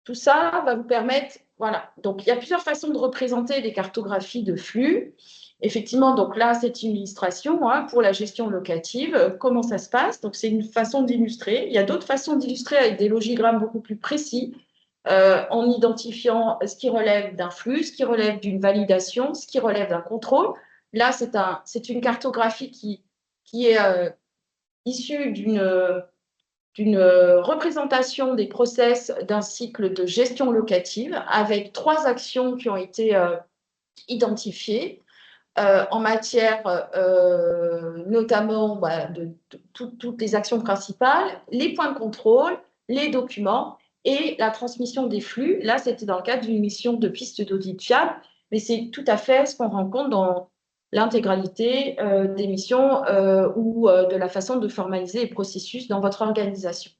Tout ça va vous permettre, voilà. Donc, il y a plusieurs façons de représenter des cartographies de flux. Effectivement, donc là, c'est une illustration hein, pour la gestion locative. Comment ça se passe? Donc, c'est une façon d'illustrer. Il y a d'autres façons d'illustrer avec des logigrammes beaucoup plus précis, en identifiant ce qui relève d'un flux, ce qui relève d'une validation, ce qui relève d'un contrôle. Là, c'est une cartographie qui est issue d'une représentation des process d'un cycle de gestion locative avec 3 actions qui ont été identifiées en matière notamment de toutes les actions principales, les points de contrôle, les documents et la transmission des flux. Là, c'était dans le cadre d'une mission de piste d'audit fiable, mais c'est tout à fait ce qu'on rencontre dans l'intégralité des missions ou de la façon de formaliser les processus dans votre organisation.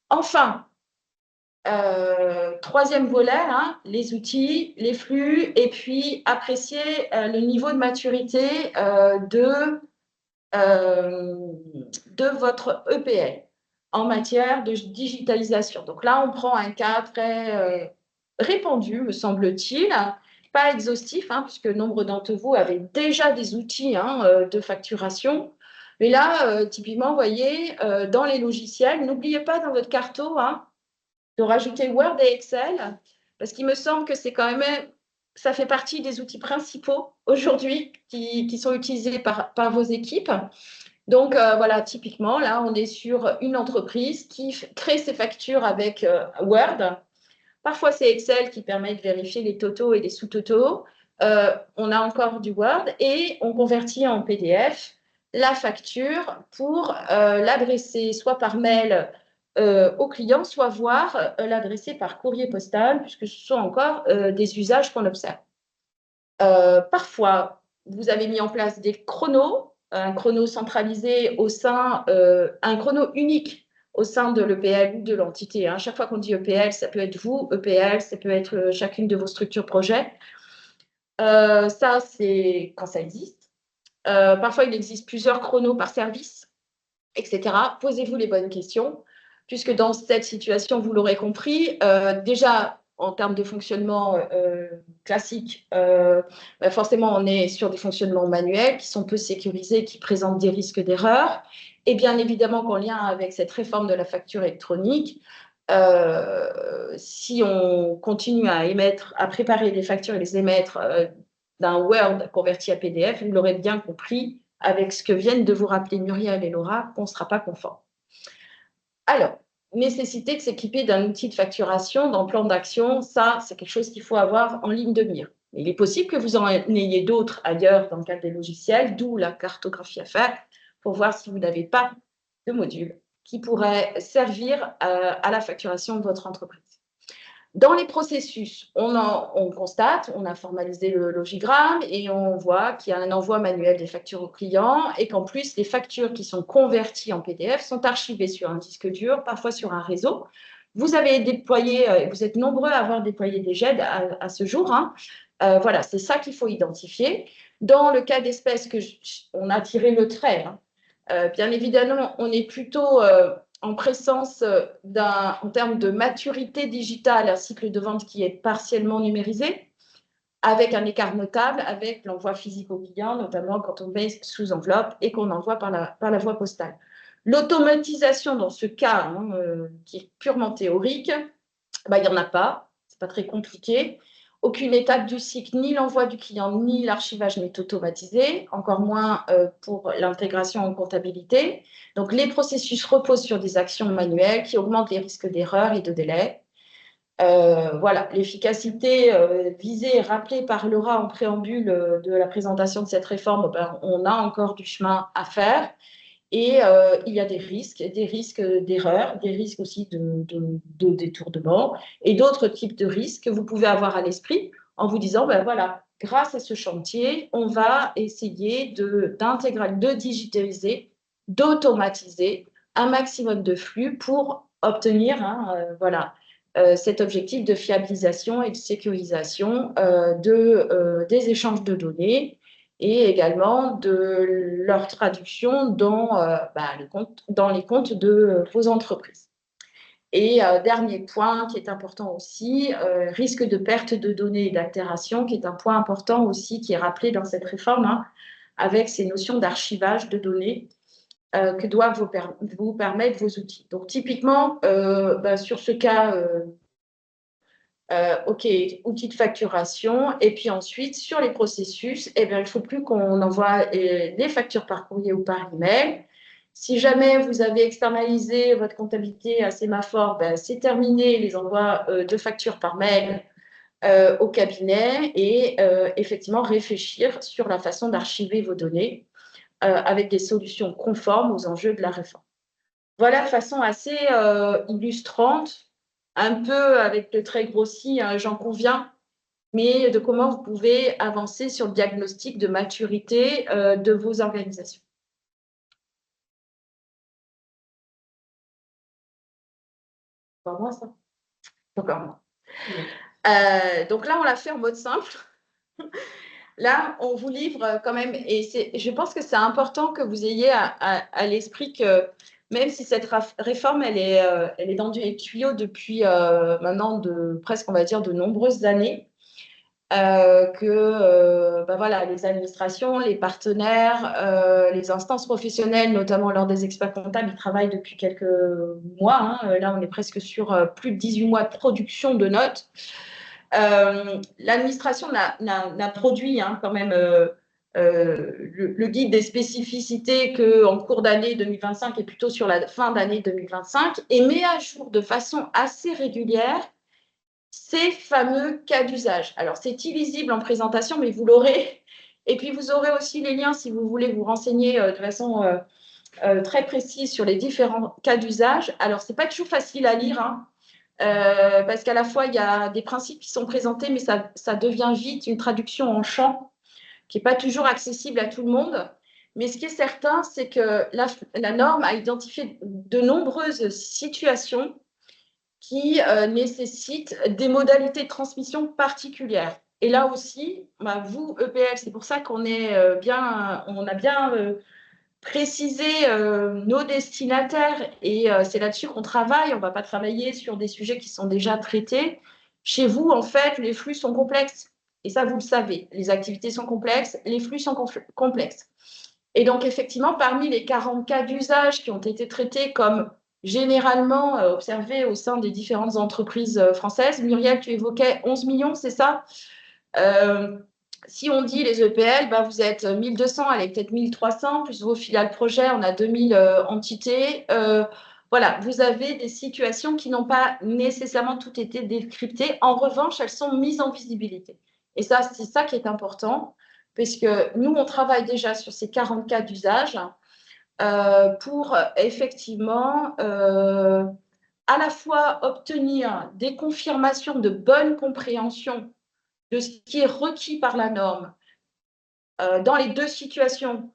Enfin, troisième volet, hein, les outils, les flux, et puis apprécier le niveau de maturité de votre EPL en matière de digitalisation. Donc là, on prend un cas très répandu, me semble-t-il, pas exhaustif, hein, puisque nombre d'entre vous avaient déjà des outils hein, de facturation. Mais là, typiquement, vous voyez, dans les logiciels, n'oubliez pas dans votre carto hein, de rajouter Word et Excel, parce qu'il me semble que c'est quand même ça fait partie des outils principaux aujourd'hui qui sont utilisés par vos équipes. Donc, voilà, typiquement, là, on est sur une entreprise qui crée ses factures avec Word. Parfois, c'est Excel qui permet de vérifier les totaux et les sous-totaux. On a encore du Word et on convertit en PDF la facture pour l'adresser soit par mail au client, soit voir l'adresser par courrier postal, puisque ce sont encore des usages qu'on observe. Parfois, vous avez mis en place des chronos, un chrono centralisé au sein, un chrono unique au sein de l'EPL ou de l'entité. Hein. Chaque fois qu'on dit EPL, ça peut être vous, EPL, ça peut être chacune de vos structures projets. Ça, c'est quand ça existe. Parfois, il existe plusieurs chronos par service, etc. Posez-vous les bonnes questions, puisque dans cette situation, vous l'aurez compris, déjà, en termes de fonctionnement classique, forcément, on est sur des fonctionnements manuels qui sont peu sécurisés, qui présentent des risques d'erreur. Et bien évidemment qu'en lien avec cette réforme de la facture électronique, si on continue à préparer les factures et les émettre d'un Word converti à PDF, vous l'aurez bien compris, avec ce que viennent de vous rappeler Muriel et Laura, qu'on ne sera pas conforme. Alors, nécessité de s'équiper d'un outil de facturation dans le plan d'action, ça, c'est quelque chose qu'il faut avoir en ligne de mire. Il est possible que vous en ayez d'autres ailleurs dans le cadre des logiciels, d'où la cartographie à faire, pour voir si vous n'avez pas de module qui pourrait servir à la facturation de votre entreprise. Dans les processus, on constate, on a formalisé le logigramme et on voit qu'il y a un envoi manuel des factures au client et qu'en plus, les factures qui sont converties en PDF sont archivées sur un disque dur, parfois sur un réseau. Vous avez déployé, vous êtes nombreux à avoir déployé des GED à ce jour. Hein. Voilà, c'est ça qu'il faut identifier. Dans le cas d'espèce on a tiré le trait, hein. Bien évidemment, on est plutôt en présence en termes de maturité digitale, un cycle de vente qui est partiellement numérisé, avec un écart notable avec l'envoi physique au client, notamment quand on met sous enveloppe et qu'on envoie par la voie postale. L'automatisation dans ce cas, hein, qui est purement théorique, il n'y en a pas, c'est pas très compliqué. Aucune étape du cycle, ni l'envoi du client, ni l'archivage n'est automatisé, encore moins pour l'intégration en comptabilité. Donc, les processus reposent sur des actions manuelles qui augmentent les risques d'erreur et de délai. Voilà, l'efficacité visée et rappelée par Laura en préambule de la présentation de cette réforme, on a encore du chemin à faire. Et il y a des risques d'erreur, des risques aussi de détournement et d'autres types de risques que vous pouvez avoir à l'esprit en vous disant, voilà, grâce à ce chantier, on va essayer de digitaliser, d'automatiser un maximum de flux pour obtenir voilà, cet objectif de fiabilisation et de sécurisation des échanges de données et également de leur traduction dans les comptes de vos entreprises. Et dernier point qui est important aussi, risque de perte de données et d'altération, qui est un point important aussi qui est rappelé dans cette réforme, hein, avec ces notions d'archivage de données que doivent vous permettre vos outils. Donc typiquement, sur ce cas, OK, outils de facturation. Et puis ensuite, sur les processus, il ne faut plus qu'on envoie les factures par courrier ou par email. Si jamais vous avez externalisé votre comptabilité à Sémaphore, c'est terminé, les envois de factures par mail au cabinet et effectivement réfléchir sur la façon d'archiver vos données avec des solutions conformes aux enjeux de la réforme. Voilà de façon assez illustrante, un peu avec le trait grossi, hein, j'en conviens, mais de comment vous pouvez avancer sur le diagnostic de maturité de vos organisations. Pas moi, ça. Encore moi. Donc là, on l'a fait en mode simple. Là, on vous livre quand même, et je pense que c'est important que vous ayez à l'esprit que même si cette réforme, elle est dans les tuyaux depuis maintenant presque, on va dire, de nombreuses années, voilà, les administrations, les partenaires, les instances professionnelles, notamment lors des experts comptables, ils travaillent depuis quelques mois. Hein. Là, on est presque sur plus de 18 mois de production de notes. L'administration n'a produit quand même le guide des spécificités qu'en cours d'année 2025 et plutôt sur la fin d'année 2025 et met à jour de façon assez régulière ces fameux cas d'usage. Alors, c'est illisible en présentation, mais vous l'aurez. Et puis, vous aurez aussi les liens si vous voulez vous renseigner de façon très précise sur les différents cas d'usage. Alors, ce n'est pas toujours facile à lire, hein, parce qu'à la fois, il y a des principes qui sont présentés, mais ça devient vite une traduction en champ qui n'est pas toujours accessible à tout le monde. Mais ce qui est certain, c'est que la norme a identifié de nombreuses situations qui nécessitent des modalités de transmission particulières. Et là aussi, vous, EPL, c'est pour ça qu'on a bien précisé nos destinataires et c'est là-dessus qu'on travaille. On ne va pas travailler sur des sujets qui sont déjà traités. Chez vous, en fait, les flux sont complexes. Et ça, vous le savez. Les activités sont complexes, les flux sont complexes. Et donc, effectivement, parmi les 40 cas d'usage qui ont été traités comme généralement observés au sein des différentes entreprises françaises, Muriel, tu évoquais 11 millions, c'est ça? Si on dit les EPL, vous êtes 1200, allez, peut-être 1300, plus vos filiales projets, on a 2000 entités. Voilà, vous avez des situations qui n'ont pas nécessairement toutes été décryptées. En revanche, elles sont mises en visibilité. Et ça, c'est ça qui est important, puisque nous, on travaille déjà sur ces 40 cas d'usage pour effectivement à la fois obtenir des confirmations de bonne compréhension de ce qui est requis par la norme dans les deux situations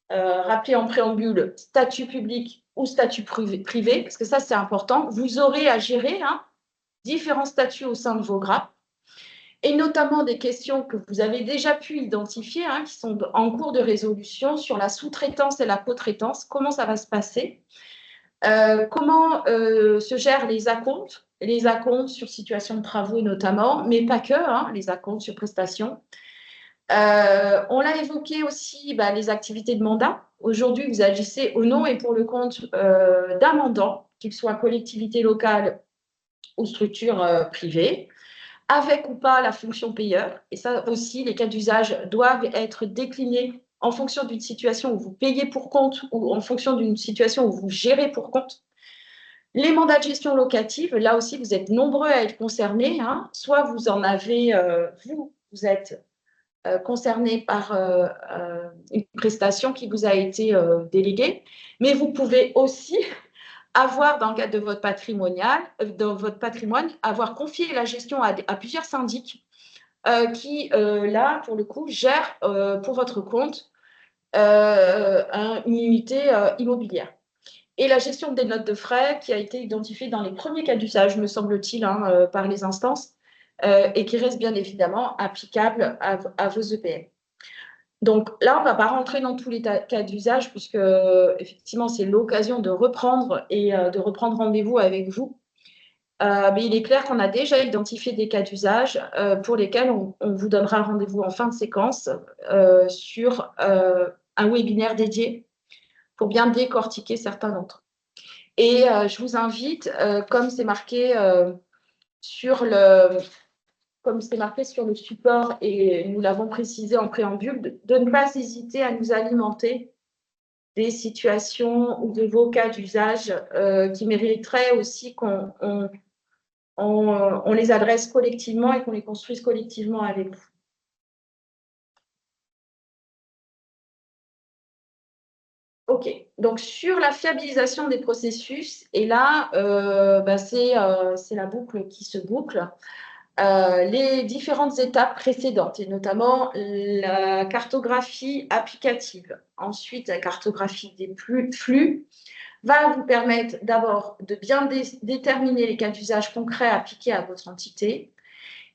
rappelées en préambule, statut public ou statut privé, parce que ça, c'est important. Vous aurez à gérer différents statuts au sein de vos grappes, et notamment des questions que vous avez déjà pu identifier, qui sont en cours de résolution sur la sous-traitance et la co-traitance. Comment ça va se passer? Comment se gèrent les acomptes sur situation de travaux notamment, mais pas que, les acomptes sur prestations. On l'a évoqué aussi, les activités de mandat. Aujourd'hui, vous agissez au nom et pour le compte d'un mandant, qu'il soit collectivité locale ou structure privée, avec ou pas la fonction payeur. Et ça aussi, les cas d'usage doivent être déclinés en fonction d'une situation où vous payez pour compte ou en fonction d'une situation où vous gérez pour compte. Les mandats de gestion locative, là aussi, vous êtes nombreux à être concernés. Soit vous en avez, vous êtes concerné par une prestation qui vous a été déléguée, mais vous pouvez aussi avoir, dans le cadre de votre patrimoine, avoir confié la gestion à plusieurs syndics qui, là, pour le coup, gèrent pour votre compte une unité immobilière. Et la gestion des notes de frais qui a été identifiée dans les premiers cas d'usage, me semble-t-il, par les instances, et qui reste bien évidemment applicable à vos EPL. Donc là, on ne va pas rentrer dans tous les cas d'usage puisque effectivement, c'est l'occasion de reprendre et de reprendre rendez-vous avec vous. Mais il est clair qu'on a déjà identifié des cas d'usage pour lesquels on vous donnera rendez-vous en fin de séquence sur un webinaire dédié pour bien décortiquer certains d'entre eux. Et je vous invite, comme c'est marqué sur le support et nous l'avons précisé en préambule, de ne pas hésiter à nous alimenter des situations ou de vos cas d'usage qui mériteraient aussi qu'on les adresse collectivement et qu'on les construise collectivement avec vous. OK, donc sur la fiabilisation des processus, et là, c'est la boucle qui se boucle. Les différentes étapes précédentes, et notamment la cartographie applicative, ensuite la cartographie des flux, va vous permettre d'abord de bien déterminer les cas d'usage concrets appliqués à votre entité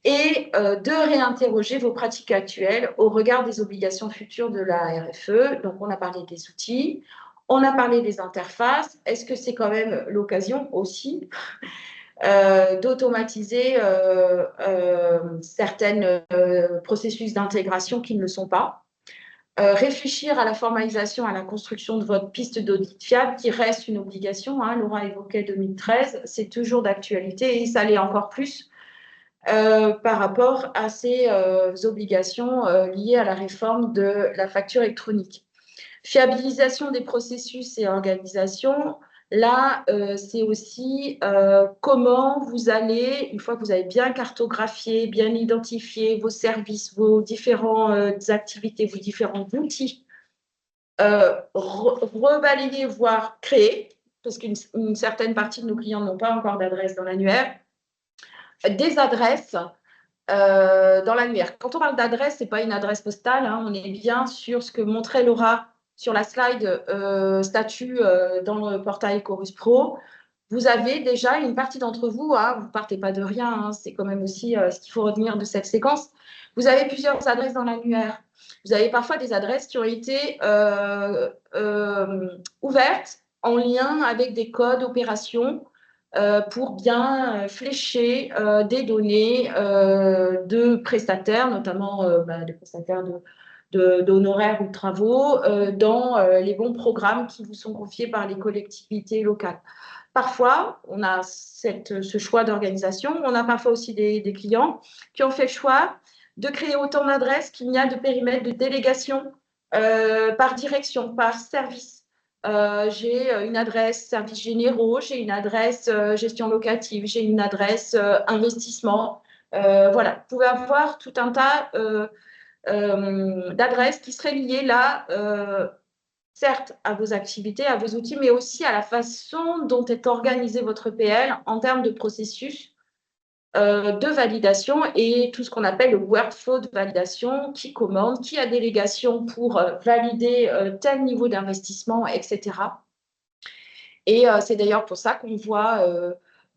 et de réinterroger vos pratiques actuelles au regard des obligations futures de la RFE. Donc, on a parlé des outils, on a parlé des interfaces. Est-ce que c'est quand même l'occasion aussi d'automatiser certains processus d'intégration qui ne le sont pas. Réfléchir à la formalisation, à la construction de votre piste d'audit fiable qui reste une obligation. Laura évoquait 2013, c'est toujours d'actualité et ça l'est encore plus par rapport à ces obligations liées à la réforme de la facture électronique. Fiabilisation des processus et organisation, là, c'est aussi comment vous allez, une fois que vous avez bien cartographié, bien identifié vos services, vos différentes activités, vos différents outils, rebalayer, voire créer, parce qu'une certaine partie de nos clients n'ont pas encore d'adresse dans l'annuaire, des adresses dans l'annuaire. Quand on parle d'adresse, ce n'est pas une adresse postale, hein, on est bien sur ce que montrait Laura sur la slide statut dans le portail Chorus Pro. Vous avez déjà une partie d'entre vous, hein, vous ne partez pas de rien, hein, c'est quand même aussi ce qu'il faut retenir de cette séquence. Vous avez plusieurs adresses dans l'annuaire. Vous avez parfois des adresses qui ont été ouvertes en lien avec des codes opérations pour bien flécher des données de prestataires, notamment des prestataires d'honoraires ou de travaux, dans les bons programmes qui vous sont confiés par les collectivités locales. Parfois, on a ce choix d'organisation. On a parfois aussi des clients qui ont fait le choix de créer autant d'adresses qu'il n'y a de périmètre de délégation par direction, par service. J'ai une adresse services généraux, j'ai une adresse gestion locative, j'ai une adresse investissement. Voilà, vous pouvez avoir tout un tas d'adresses qui seraient liées là, certes à vos activités, à vos outils, mais aussi à la façon dont est organisé votre PL en termes de processus de validation et tout ce qu'on appelle le workflow de validation, qui commande, qui a délégation pour valider tel niveau d'investissement, etc. Et c'est d'ailleurs pour ça qu'on voit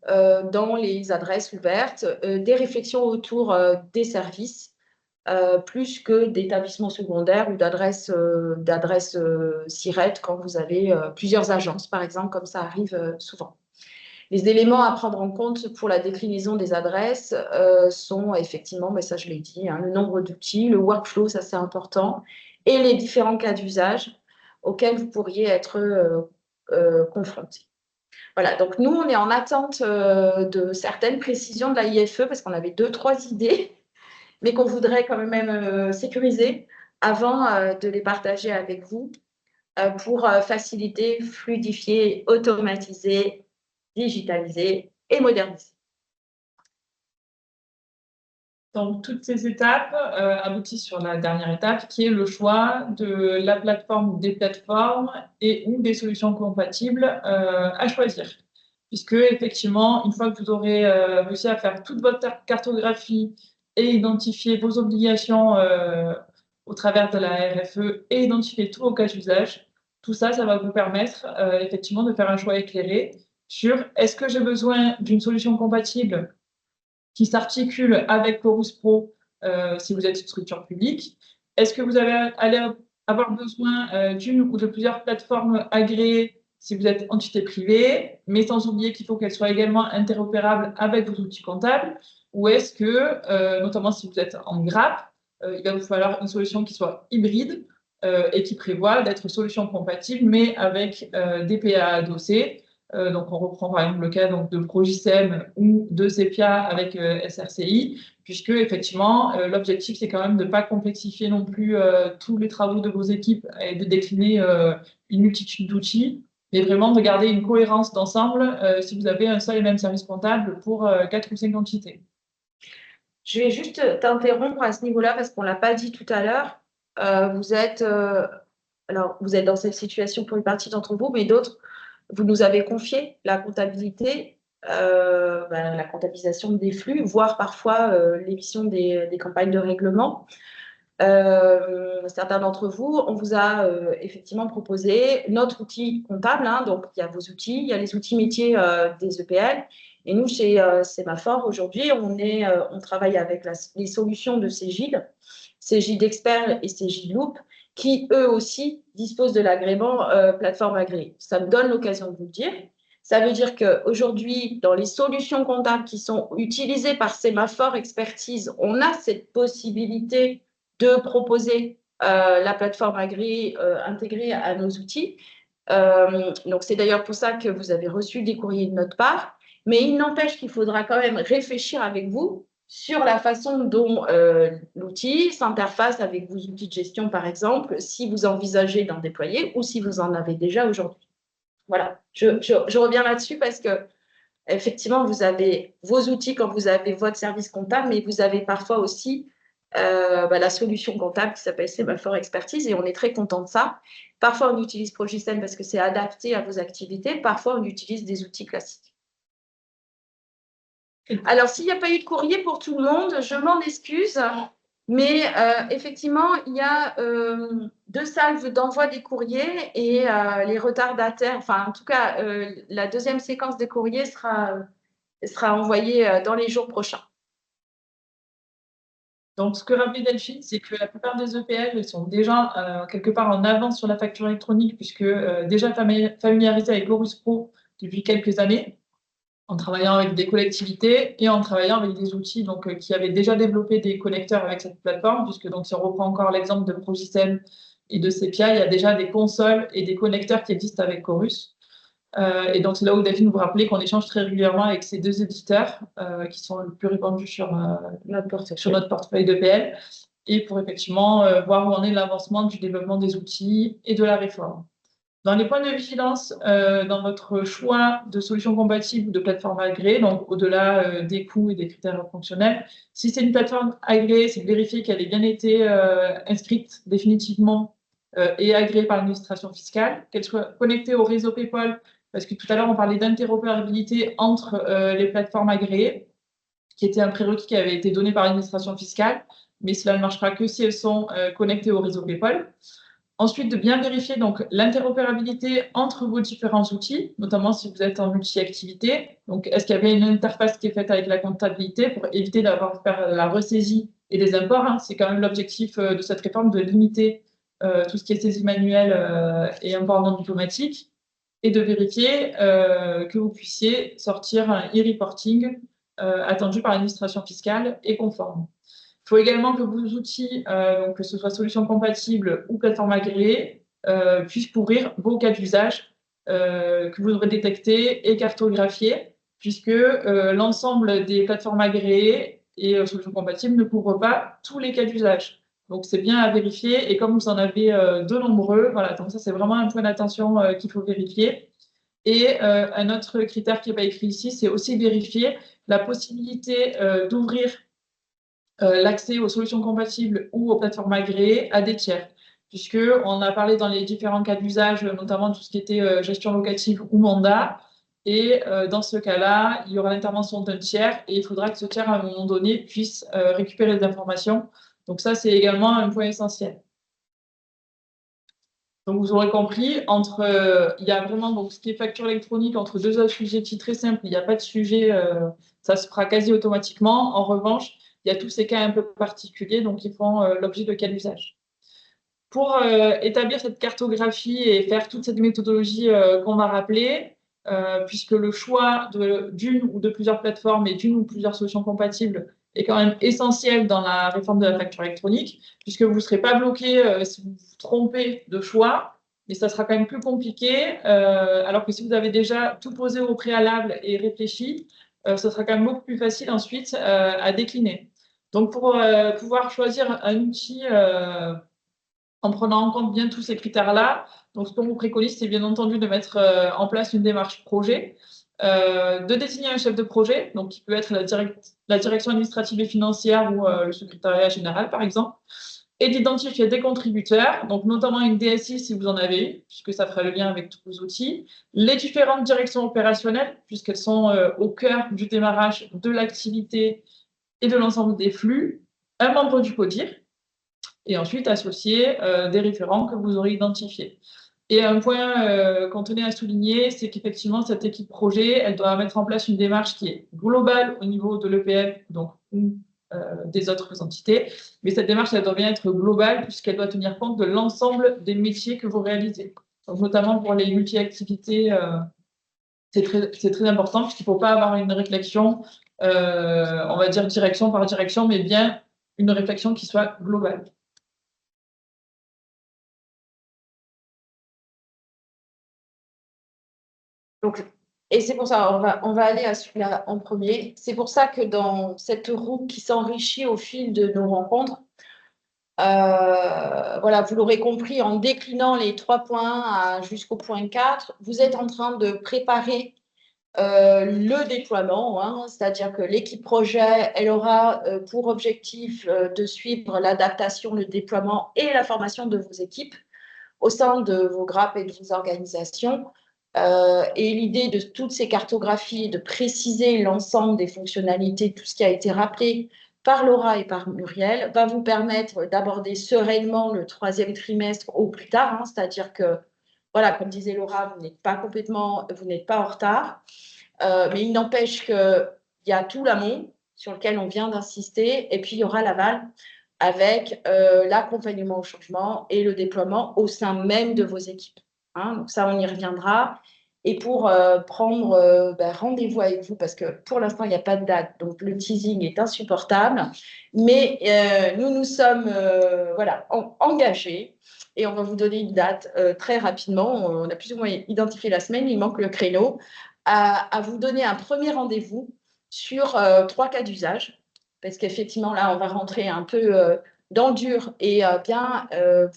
dans les adresses ouvertes des réflexions autour des services plus que d'établissements secondaires ou d'adresses SIRET quand vous avez plusieurs agences, par exemple, comme ça arrive souvent. Les éléments à prendre en compte pour la déclinaison des adresses sont effectivement, mais ça je l'ai dit, hein, le nombre d'outils, le workflow, ça c'est important, et les différents cas d'usage auxquels vous pourriez être confrontés. Voilà, donc nous, on est en attente de certaines précisions de la IFE parce qu'on avait 2-3 idées, mais qu'on voudrait quand même sécuriser avant de les partager avec vous pour faciliter, fluidifier, automatiser, digitaliser et moderniser. Donc, toutes ces étapes aboutissent sur la dernière étape, qui est le choix de la plateforme ou des plateformes et ou des solutions compatibles à choisir. Puisque, effectivement, une fois que vous aurez réussi à faire toute votre cartographie et identifier vos obligations au travers de la RFE et identifier tous vos cas d'usage, tout ça, ça va vous permettre effectivement de faire un choix éclairé sur est-ce que j'ai besoin d'une solution compatible qui s'articule avec Chorus Pro si vous êtes une structure publique. Est-ce que vous allez avoir besoin d'une ou de plusieurs plateformes agréées si vous êtes entité privée, mais sans oublier qu'il faut qu'elles soient également interopérables avec vos outils comptables? Ou est-ce que, notamment si vous êtes en GRAP, il va vous falloir une solution qui soit hybride et qui prévoit d'être solution compatible, mais avec des PA adossés? Donc, on reprend par exemple le cas donc, de Progicem ou de Sepia avec SRCI, puisque effectivement, l'objectif, c'est quand même de ne pas complexifier non plus tous les travaux de vos équipes et de décliner une multitude d'outils, mais vraiment de garder une cohérence d'ensemble si vous avez un seul et même service comptable pour 4 ou 5 entités. Je vais juste t'interrompre à ce niveau-là parce qu'on ne l'a pas dit tout à l'heure. Vous êtes dans cette situation pour une partie d'entre vous, mais d'autres, vous nous avez confié la comptabilité, la comptabilisation des flux, voire parfois l'émission des campagnes de règlement. Certains d'entre vous, on vous a effectivement proposé notre outil comptable. Hein, donc, il y a vos outils, il y a les outils métiers des EPL. Et nous, chez Sémaphore, aujourd'hui, on travaille avec les solutions de Cégide, Cégide Expert et Cégide Loop, qui eux aussi disposent de l'agrément plateforme agréée. Ça me donne l'occasion de vous le dire. Ça veut dire qu'aujourd'hui, dans les solutions comptables qui sont utilisées par Sémaphore Expertise, on a cette possibilité de proposer la plateforme agréée intégrée à nos outils. Donc, c'est d'ailleurs pour ça que vous avez reçu des courriers de notre part. Mais il n'empêche qu'il faudra quand même réfléchir avec vous sur la façon dont l'outil s'interface avec vos outils de gestion, par exemple, si vous envisagez d'en déployer ou si vous en avez déjà aujourd'hui. Voilà, je reviens là-dessus parce que effectivement, vous avez vos outils quand vous avez votre service comptable, mais vous avez parfois aussi la solution comptable qui s'appelle Sémaphore Expertise et on est très content de ça. Parfois, on utilise Progisten parce que c'est adapté à vos activités. Parfois, on utilise des outils classiques. Alors, s'il n'y a pas eu de courrier pour tout le monde, je m'en excuse. Mais effectivement, il y a 2 salves d'envoi des courriers et les retardataires, enfin en tout cas, la deuxième séquence des courriers sera envoyée dans les jours prochains. Donc, ce que rappelait Delphine, c'est que la plupart des EPL ils sont déjà quelque part en avance sur la facture électronique, puisque déjà familiarisés avec Chorus Pro depuis quelques années, en travaillant avec des collectivités et en travaillant avec des outils donc, qui avaient déjà développé des connecteurs avec cette plateforme, puisque donc, si on reprend encore l'exemple de Progisten et de Sepia, il y a déjà des consoles et des connecteurs qui existent avec Chorus. Et donc, c'est là où Delphine vous rappelait qu'on échange très régulièrement avec ces 2 éditeurs qui sont le plus répandus sur notre portefeuille d'EPL et pour effectivement voir où en est l'avancement du développement des outils et de la réforme. Dans les points de vigilance, dans votre choix de solutions compatibles ou de plateforme agréée, donc au-delà des coûts et des critères fonctionnels, si c'est une plateforme agréée, c'est de vérifier qu'elle ait bien été inscrite définitivement et agréée par l'administration fiscale, qu'elle soit connectée au réseau PayPal, parce que tout à l'heure, on parlait d'interopérabilité entre les plateformes agréées, qui était un prérequis qui avait été donné par l'administration fiscale, mais cela ne marchera que si elles sont connectées au réseau PayPal. Ensuite, de bien vérifier donc l'interopérabilité entre vos différents outils, notamment si vous êtes en multi-activité. Donc, est-ce qu'il y a bien une interface qui est faite avec la comptabilité pour éviter d'avoir à faire la ressaisie et les imports, hein. C'est quand même l'objectif de cette réforme de limiter tout ce qui est saisie manuelle et import non automatique, et de vérifier que vous puissiez sortir un e-reporting attendu par l'administration fiscale et conforme. Il faut également que vos outils, donc que ce soit solution compatible ou plateforme agréée, puissent couvrir vos cas d'usage que vous devrez détecter et cartographier, puisque l'ensemble des plateformes agréées et solutions compatibles ne couvrent pas tous les cas d'usage. Donc, c'est bien à vérifier. Et comme vous en avez de nombreux, voilà, donc ça, c'est vraiment un point d'attention qu'il faut vérifier. Et un autre critère qui n'est pas écrit ici, c'est aussi vérifier la possibilité d'ouvrir l'accès aux solutions compatibles ou aux plateformes agréées à des tiers, puisqu'on a parlé dans les différents cas d'usage, notamment tout ce qui était gestion locative ou mandat. Et dans ce cas-là, il y aura l'intervention d'un tiers et il faudra que ce tiers, à un moment donné, puisse récupérer des informations. Donc ça, c'est également un point essentiel. Donc, vous aurez compris, il y a vraiment donc, ce qui est facture électronique entre 2 assujettis très simples, il n'y a pas de sujet, ça se fera quasi automatiquement. En revanche, il y a tous ces cas un peu particuliers, donc qui font l'objet de cas d'usage. Pour établir cette cartographie et faire toute cette méthodologie qu'on a rappelée, puisque le choix d'une ou de plusieurs plateformes et d'une ou plusieurs solutions compatibles est quand même essentiel dans la réforme de la facture électronique, puisque vous ne serez pas bloqué si vous vous trompez de choix, mais ça sera quand même plus compliqué, alors que si vous avez déjà tout posé au préalable et réfléchi, ce sera quand même beaucoup plus facile ensuite à décliner. Donc, pour pouvoir choisir un outil en prenant en compte bien tous ces critères-là, donc ce qu'on vous préconise, c'est bien entendu de mettre en place une démarche projet, de désigner un chef de projet, donc qui peut être la direction administrative et financière ou le secrétariat général, par exemple, et d'identifier des contributeurs, donc notamment une DSI si vous en avez, puisque ça fera le lien avec tous vos outils, les différentes directions opérationnelles, puisqu'elles sont au cœur du démarrage de l'activité et de l'ensemble des flux, un membre du CODIR, et ensuite associer des référents que vous aurez identifiés. Et un point qu'on tenait à souligner, c'est qu'effectivement, cette équipe projet, elle doit mettre en place une démarche qui est globale au niveau de l'EPF, donc des autres entités, mais cette démarche, elle doit bien être globale puisqu'elle doit tenir compte de l'ensemble des métiers que vous réalisez. Donc, notamment pour les multi-activités, c'est très important puisqu'il ne faut pas avoir une réflexion, on va dire direction par direction, mais bien une réflexion qui soit globale. Donc, Et c'est pour ça, on va aller à celui-là en premier. C'est pour ça que dans cette roue qui s'enrichit au fil de nos rencontres, voilà, vous l'aurez compris, en déclinant les 3 points jusqu'au point 4, vous êtes en train de préparer le déploiement, hein, c'est-à-dire que l'équipe projet, elle aura pour objectif de suivre l'adaptation, le déploiement et la formation de vos équipes au sein de vos grappes et de vos organisations. Et l'idée de toutes ces cartographies, de préciser l'ensemble des fonctionnalités, tout ce qui a été rappelé par Laura et par Muriel, va vous permettre d'aborder sereinement le 3e trimestre au plus tard, hein, c'est-à-dire que, voilà, comme disait Laura, vous n'êtes pas en retard, mais il n'empêche qu'il y a tout l'amont sur lequel on vient d'insister, et puis il y aura l'aval avec l'accompagnement au changement et le déploiement au sein même de vos équipes. Hein, donc ça, on y reviendra. Et pour prendre rendez-vous avec vous, parce que pour l'instant, il n'y a pas de date, donc le teasing est insupportable, mais nous nous sommes voilà, engagés et on va vous donner une date très rapidement. On a plus ou moins identifié la semaine, il manque le créneau, à vous donner un premier rendez-vous sur 3 cas d'usage, parce qu'effectivement, là, on va rentrer un peu dans le dur et bien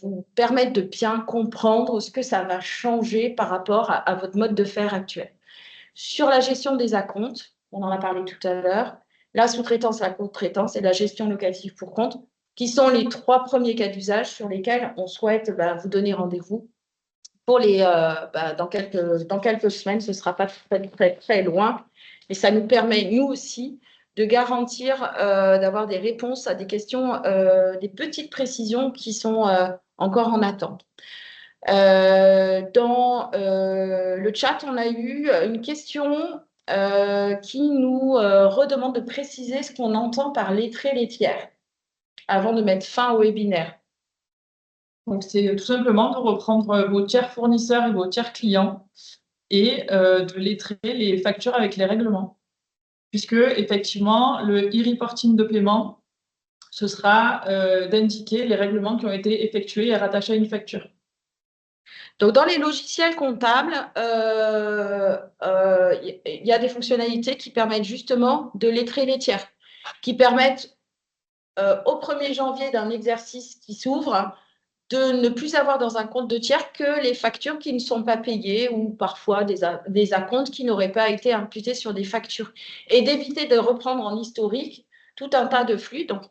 vous permettre de bien comprendre ce que ça va changer par rapport à votre mode de faire actuel. Sur la gestion des acomptes, on en a parlé tout à l'heure, la sous-traitance, la co-traitance et la gestion locative pour compte, qui sont les 3 premiers cas d'usage sur lesquels on souhaite vous donner rendez-vous pour dans quelques semaines. Ce ne sera pas très loin, mais ça nous permet, nous aussi, de garantir d'avoir des réponses à des questions, des petites précisions qui sont encore en attente. Dans le chat, on a eu une question qui nous redemande de préciser ce qu'on entend par lettrer les tiers avant de mettre fin au webinaire. Donc, c'est tout simplement de reprendre vos tiers fournisseurs et vos tiers clients et de lettrer les factures avec les règlements. Puisque, effectivement, le e-reporting de paiement, ce sera d'indiquer les règlements qui ont été effectués et rattachés à une facture. Donc, dans les logiciels comptables, il y a des fonctionnalités qui permettent justement de lettrer les tiers, qui permettent au 1er janvier d'un exercice qui s'ouvre de ne plus avoir dans un compte de tiers que les factures qui ne sont pas payées ou parfois des acomptes qui n'auraient pas été imputés sur des factures et d'éviter de reprendre en historique tout un tas de flux. Donc,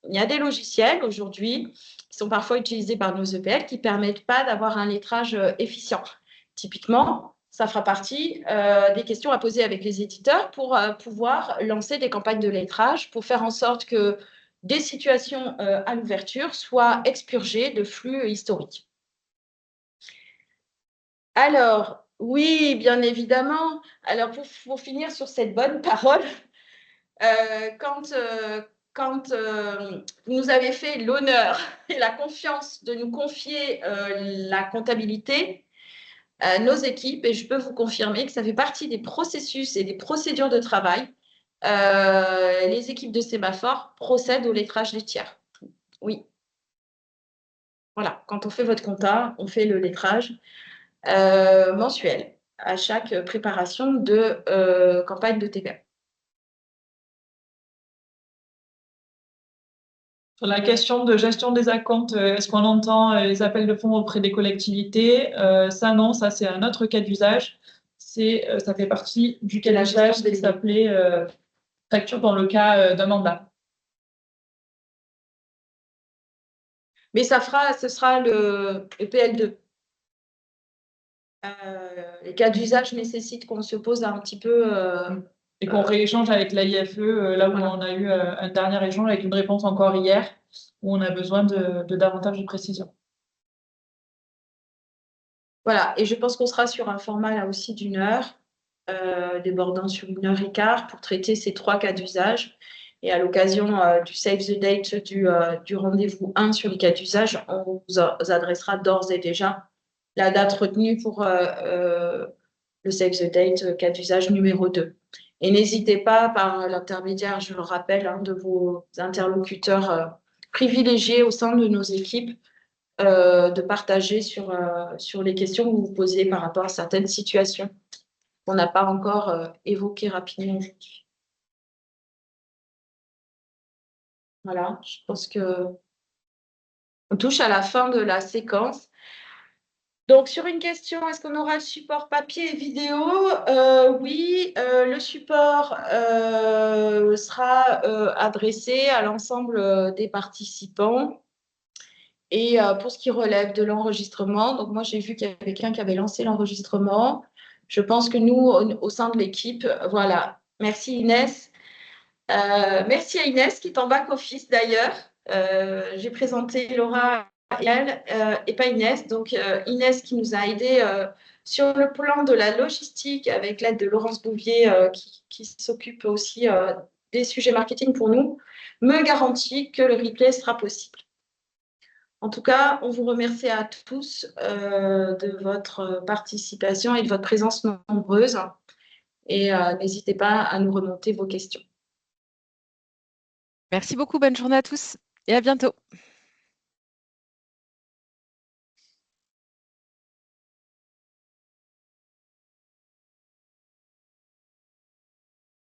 il y a des logiciels aujourd'hui qui sont parfois utilisés par nos EPL qui ne permettent pas d'avoir un lettrage efficient. Typiquement, ça fera partie des questions à poser avec les éditeurs pour pouvoir lancer des campagnes de lettrage pour faire en sorte que des situations à l'ouverture soient expurgées de flux historiques. Alors, oui, bien évidemment. Alors, pour finir sur cette bonne parole, quand vous nous avez fait l'honneur et la confiance de nous confier la comptabilité, nos équipes, et je peux vous confirmer que ça fait partie des processus et des procédures de travail, les équipes de sémaphore procèdent au lettrage des tiers. Oui. Voilà, quand on fait votre compta, on fait le lettrage mensuel à chaque préparation de campagne de TVA. Sur la question de gestion des acomptes, est-ce qu'on entend les appels de fonds auprès des collectivités? Ça, non, ça, c'est un autre cas d'usage. Ça fait partie du cas d'usage qui s'appelait facture dans le cas d'un mandat. Mais ce sera le PL2. Les cas d'usage nécessitent qu'on se pose un petit peu... et qu'on rééchange avec l'AIFE, là où on a eu un dernier échange avec une réponse encore hier, où on a besoin de davantage de précision. Voilà, et je pense qu'on sera sur un format là aussi d'1 heure, débordant sur 1h15 pour traiter ces 3 cas d'usage. Et à l'occasion du Save the Date du rendez-vous 1 sur les cas d'usage, on vous adressera d'ores et déjà la date retenue pour le Save the Date cas d'usage numéro 2. Et n'hésitez pas, par l'intermédiaire, je le rappelle, de vos interlocuteurs privilégiés au sein de nos équipes, de partager sur les questions que vous vous posez par rapport à certaines situations. qu'on n'a pas encore évoqué rapidement aujourd'hui. Voilà, je pense qu'on touche à la fin de la séquence. Donc, sur une question, est-ce qu'on aura le support papier et vidéo? Oui, le support sera adressé à l'ensemble des participants. Et pour ce qui relève de l'enregistrement, donc moi j'ai vu qu'il y avait quelqu'un qui avait lancé l'enregistrement. Je pense que nous, au sein de l'équipe, voilà. Merci Inès. Merci à Inès qui est en back-office d'ailleurs. J'ai présenté Laura et elle, et pas Inès. Donc Inès qui nous a aidés sur le plan de la logistique avec l'aide de Laurence Bouvier qui s'occupe aussi des sujets marketing pour nous, me garantit que le replay sera possible. En tout cas, on vous remercie à tous de votre participation et de votre présence nombreuse. Et n'hésitez pas à nous remonter vos questions. Merci beaucoup, bonne journée à tous et à bientôt.